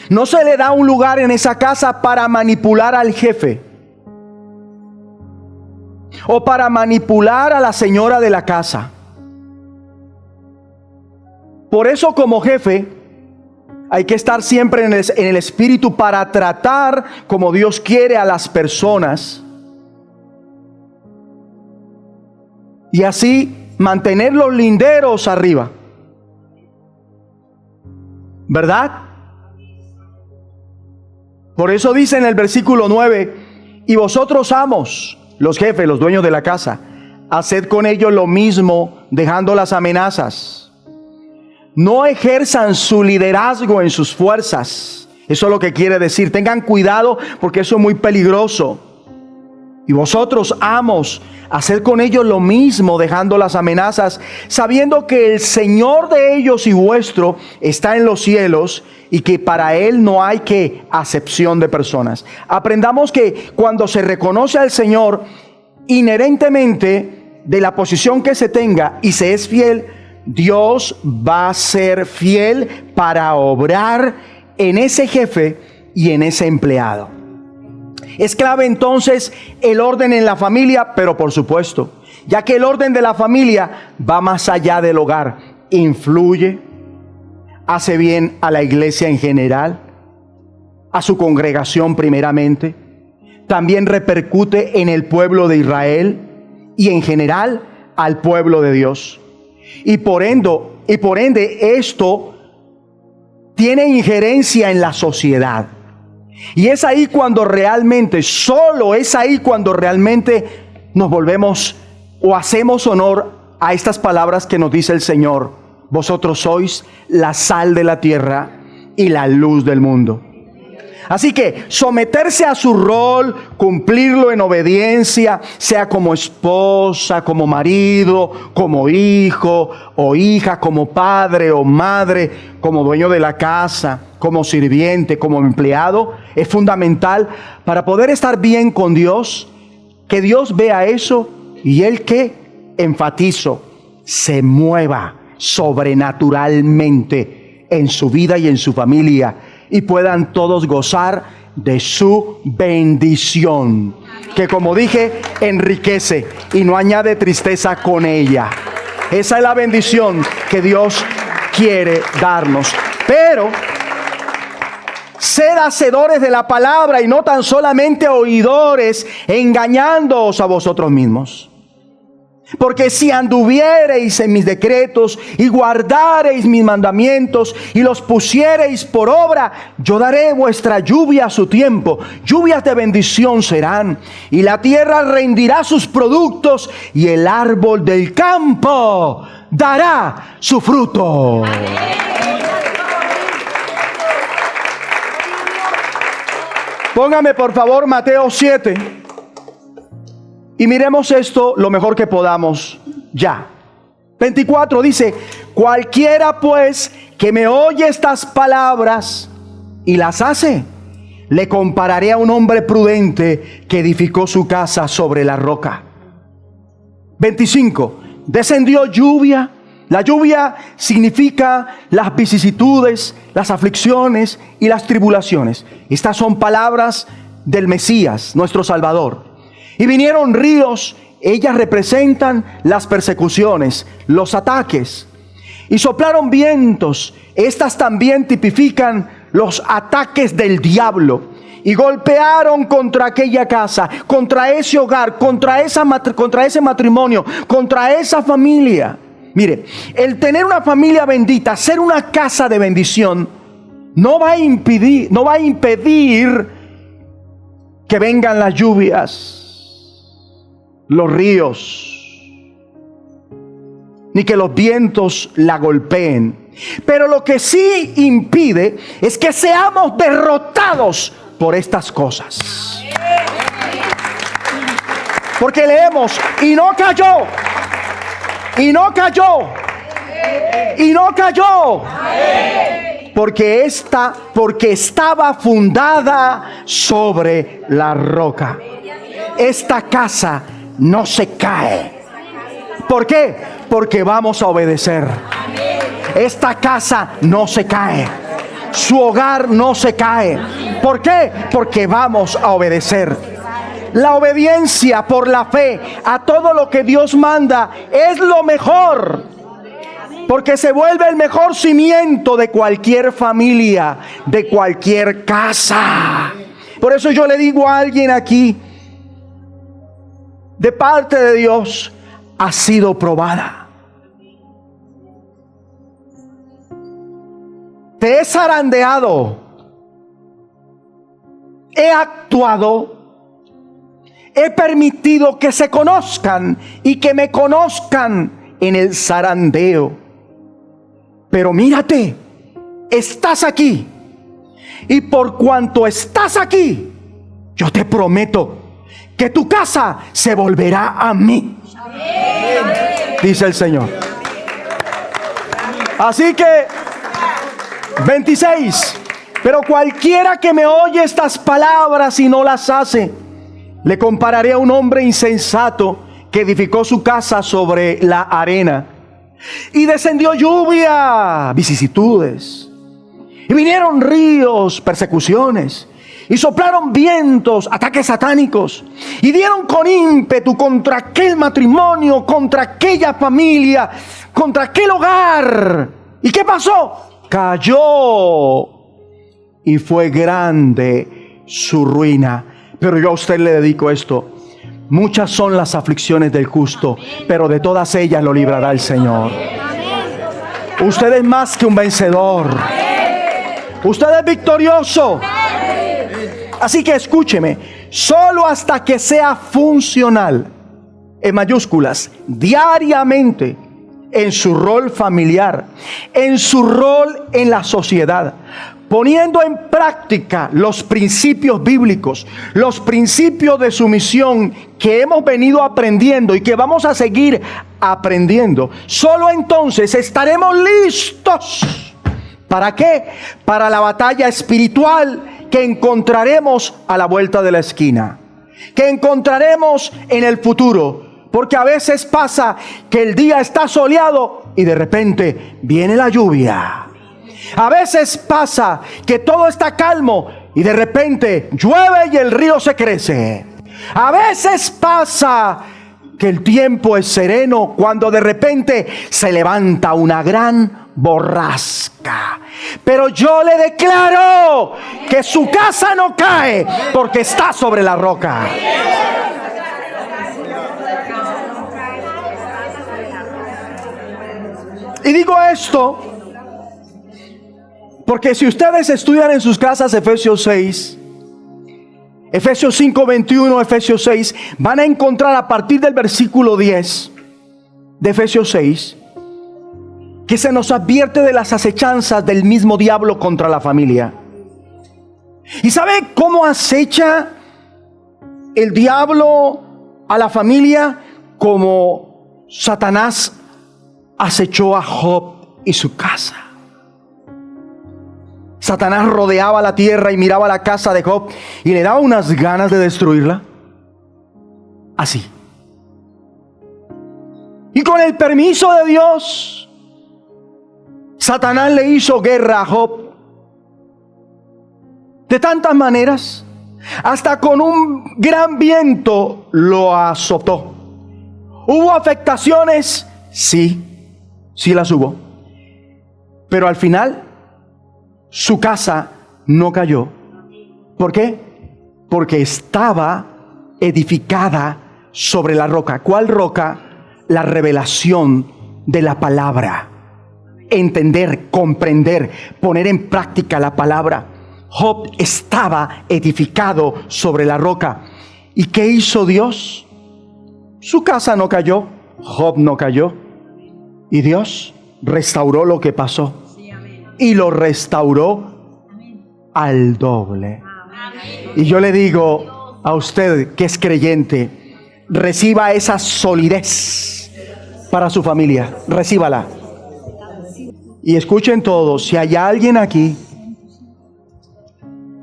No se le da un lugar en esa casa para manipular al jefe o para manipular a la señora de la casa. Por eso, como jefe, Hay que estar siempre en el Espíritu para tratar como Dios quiere a las personas. Y así mantener los linderos arriba. ¿Verdad? Por eso dice en el versículo 9: y vosotros, amos, los jefes, los dueños de la casa, haced con ellos lo mismo, dejando las amenazas. No ejerzan su liderazgo en sus fuerzas. Eso es lo que quiere decir. Tengan cuidado, porque eso es muy peligroso. Y vosotros, amos, haced con ellos lo mismo, dejando las amenazas, sabiendo que el Señor de ellos y vuestro está en los cielos, y que para Él no hay que acepción de personas. Aprendamos que cuando se reconoce al Señor, inherentemente de la posición que se tenga, y se es fiel, Dios va a ser fiel para obrar en ese jefe y en ese empleado. Es clave entonces el orden en la familia, pero por supuesto, ya que el orden de la familia va más allá del hogar, influye, hace bien a la iglesia en general, a su congregación primeramente, también repercute en el pueblo de Israel y en general al pueblo de Dios. Y por ende esto tiene injerencia en la sociedad. Y es ahí cuando realmente, solo es ahí cuando realmente nos volvemos o hacemos honor a estas palabras que nos dice el Señor: vosotros sois la sal de la tierra y la luz del mundo. Así que someterse a su rol, cumplirlo en obediencia, sea como esposa, como marido, como hijo o hija, como padre o madre, como dueño de la casa, como sirviente, como empleado, es fundamental para poder estar bien con Dios, que Dios vea eso y Él, que enfatizo, se mueva sobrenaturalmente en su vida y en su familia, y puedan todos gozar de su bendición, que, como dije, enriquece y no añade tristeza con ella. Esa es la bendición que Dios quiere darnos. Pero sed hacedores de la palabra y no tan solamente oidores, engañándoos a vosotros mismos. Porque si anduviereis en mis decretos y guardareis mis mandamientos y los pusiereis por obra, yo daré vuestra lluvia a su tiempo, lluvias de bendición serán, y la tierra rendirá sus productos, y el árbol del campo dará su fruto. Póngame por favor Mateo 7. Y miremos esto lo mejor que podamos ya. 24 dice: cualquiera pues que me oye estas palabras y las hace, le compararé a un hombre prudente que edificó su casa sobre la roca. 25. Descendió lluvia. La lluvia significa las vicisitudes, las aflicciones y las tribulaciones. Estas son palabras del Mesías, nuestro Salvador. Y vinieron ríos, ellas representan las persecuciones, los ataques. Y soplaron vientos, estas también tipifican los ataques del diablo. Y golpearon contra aquella casa, contra ese hogar, contra ese matrimonio, contra esa familia. Mire, el tener una familia bendita, ser una casa de bendición, no va a impedir que vengan las lluvias, los ríos, ni que los vientos la golpeen. Pero lo que sí impide es que seamos derrotados por estas cosas. Porque leemos: y no cayó, y no cayó, y no cayó, porque estaba fundada sobre la roca. Esta casa no se cae. ¿Por qué? Porque vamos a obedecer. Esta casa no se cae. Su hogar no se cae. ¿Por qué? Porque vamos a obedecer. La obediencia por la fe a todo lo que Dios manda es lo mejor. Porque se vuelve el mejor cimiento de cualquier familia, de cualquier casa. Por eso yo le digo a alguien aquí, de parte de Dios, ha sido probada. Te he zarandeado, he actuado, he permitido que se conozcan y que me conozcan en el zarandeo. Pero mírate, estás aquí. Y por cuanto estás aquí, yo te prometo que tu casa se volverá a mí. Amén. Dice el Señor. Así que, 26. Pero cualquiera que me oye estas palabras y no las hace, le compararé a un hombre insensato que edificó su casa sobre la arena. Y descendió lluvia, vicisitudes, y vinieron ríos, persecuciones, y soplaron vientos, ataques satánicos, y dieron con ímpetu contra aquel matrimonio, contra aquella familia, contra aquel hogar. ¿Y qué pasó? Cayó, y fue grande su ruina. Pero yo a usted le dedico esto. Muchas son las aflicciones del justo, pero de todas ellas lo librará el Señor. Usted es más que un vencedor. Usted es victorioso. Así que escúcheme, solo hasta que sea funcional, en mayúsculas, diariamente, en su rol familiar, en su rol en la sociedad, poniendo en práctica los principios bíblicos, los principios de sumisión que hemos venido aprendiendo y que vamos a seguir aprendiendo, solo entonces estaremos listos. ¿Para qué? Para la batalla espiritual que encontraremos a la vuelta de la esquina, que encontraremos en el futuro. Porque a veces pasa que el día está soleado y de repente viene la lluvia. A veces pasa que todo está calmo y de repente llueve y el río se crece. A veces pasa que el tiempo es sereno cuando de repente se levanta una gran borrasca. Pero yo le declaro que su casa no cae porque está sobre la roca. Y digo esto porque si ustedes estudian en sus casas Efesios 6, Efesios 5, 21, Efesios 6, van a encontrar a partir del versículo 10 de Efesios 6 que se nos advierte de las acechanzas del mismo diablo contra la familia. ¿Y sabe cómo acecha el diablo a la familia? Como Satanás acechó a Job y su casa. Satanás rodeaba la tierra y miraba la casa de Job y le daba unas ganas de destruirla. Así. Y con el permiso de Dios, Satanás le hizo guerra a Job de tantas maneras, hasta con un gran viento lo azotó. ¿Hubo afectaciones? Sí las hubo. Pero al final su casa no cayó. ¿Por qué? Porque estaba edificada sobre la roca. ¿Cuál roca? La revelación de la palabra. Entender, comprender, poner en práctica la palabra. Job estaba edificado sobre la roca. ¿Y qué hizo Dios? Su casa no cayó, Job no cayó. Y Dios restauró lo que pasó. Y lo restauró al doble. Y yo le digo a usted que es creyente, reciba esa solidez para su familia. Recíbala. Y escuchen todos, si hay alguien aquí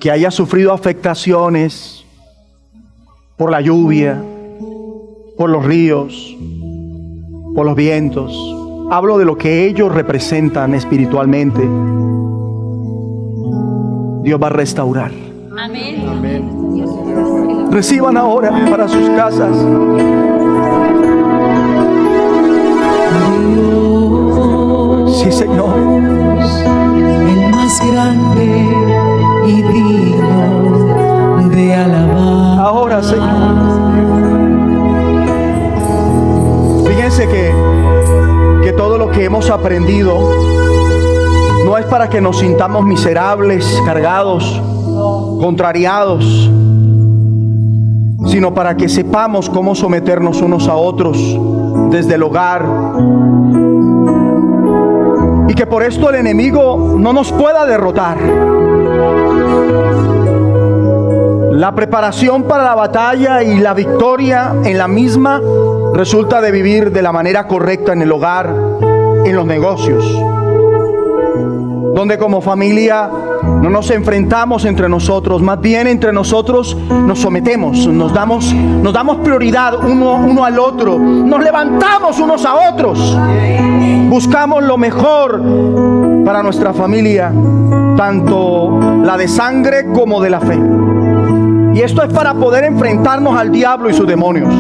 que haya sufrido afectaciones por la lluvia, por los ríos, por los vientos, hablo de lo que ellos representan espiritualmente, Dios va a restaurar. Amén. Amén. Reciban ahora para sus casas. Dios Sí, Señor. el más grande y digno de alabar. Ahora, Señor. Fíjense que todo lo que hemos aprendido no es para que nos sintamos miserables, cargados, contrariados, sino para que sepamos cómo someternos unos a otros desde el hogar. Y que por esto el enemigo no nos pueda derrotar. La preparación para la batalla y la victoria en la misma resulta de vivir de la manera correcta en el hogar, en los negocios, donde como familia no nos enfrentamos entre nosotros, más bien entre nosotros nos sometemos, nos damos prioridad uno al otro, nos levantamos unos a otros, buscamos lo mejor para nuestra familia, tanto la de sangre como de la fe. Y esto es para poder enfrentarnos al diablo y sus demonios.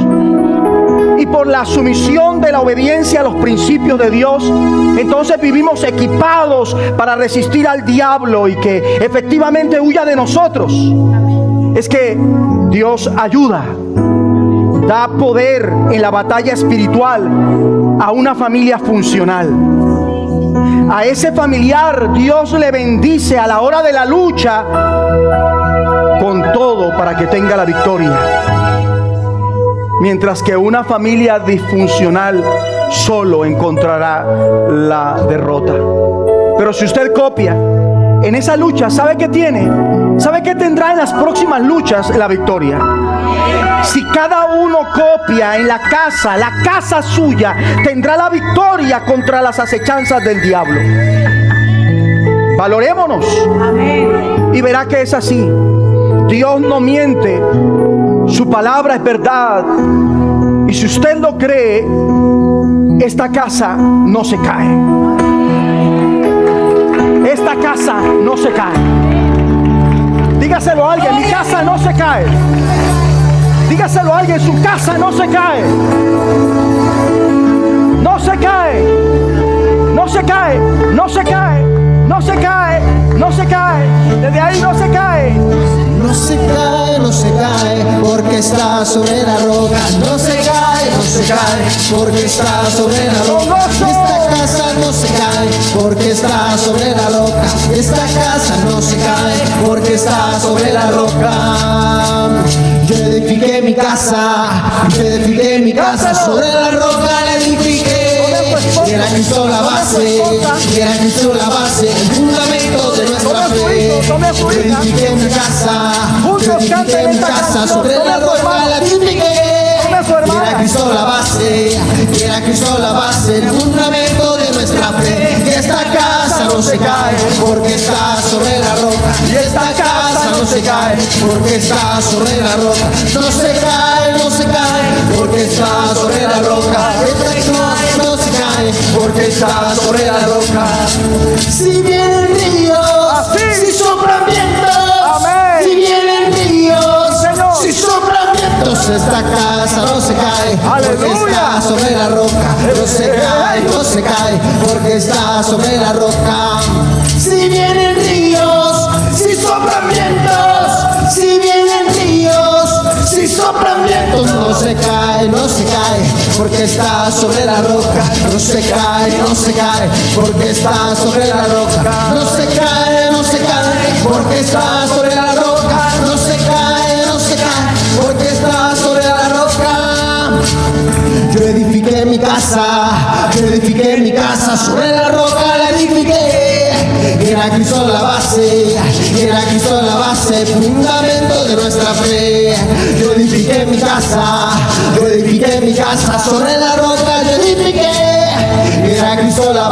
Y por la sumisión de la obediencia a los principios de Dios, entonces vivimos equipados para resistir al diablo y que efectivamente huya de nosotros. Es que Dios ayuda, da poder en la batalla espiritual a una familia funcional. A ese familiar Dios le bendice a la hora de la lucha con todo para que tenga la victoria. Mientras que una familia disfuncional solo encontrará la derrota. Pero si usted copia en esa lucha, ¿sabe qué tiene? ¿Sabe qué tendrá en las próximas luchas? La victoria. Si cada uno copia en la casa suya, tendrá la victoria contra las acechanzas del diablo. Valorémonos. Y verá que es así. Dios no miente. Su palabra es verdad. Y si usted lo cree, esta casa no se cae. Esta casa no se cae. Dígaselo a alguien, mi casa no se cae. Dígaselo a alguien, su casa no se cae. No se cae. No se cae. No se cae. No se cae. No se cae. Desde ahí no se cae. No se cae, no se cae, porque está sobre la roca. No se cae, no se cae, porque está sobre la roca. Esta casa no se cae, porque está sobre la roca. Esta casa no se cae, porque está sobre la roca. Yo edifiqué mi casa, sobre la roca la edifiqué. Y era Cristo la base, y era Cristo la base, el fundamento de nuestra fe. Yo edifiqué mi casa, sobre la roca la edifiqué. Y era Cristo la base, y era Cristo la base, el fundamento de nuestra fe. Y esta casa no se cae, porque está sobre la roca. Y esta casa no se cae, porque está sobre la roca. No se cae, no se cae, porque está sobre la roca. Esta casa no se cae, porque está sobre la roca. Si viene el río, si soplan vientos, si vienen ríos, si soplan vientos, esta casa no se cae, porque está sobre la roca. No se cae, no se cae, porque está sobre la roca. Si vienen ríos, si soplan vientos, si vienen ríos, si soplan vientos, no se cae, no se cae, porque está sobre la roca. No se cae, no se cae, porque está sobre la roca. No se cae, no se cae, porque está sobre la roca. No se cae, no se cae, porque está sobre la roca. Yo edifiqué mi casa, sobre la roca la edifiqué. Era Cristo la base, era Cristo la base, fundamento de nuestra fe. Yo edifiqué mi casa, sobre la roca yo edifiqué. Era Cristo la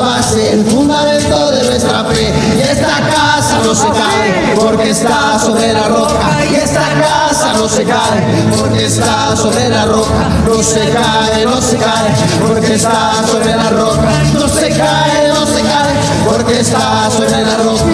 base, el fundamento de nuestra fe. Y esta casa no se cae, porque está sobre la roca. Y esta casa no se cae, porque está sobre la roca. No se cae, no se cae, porque está sobre la roca. No se cae, no se cae, porque está sobre la roca.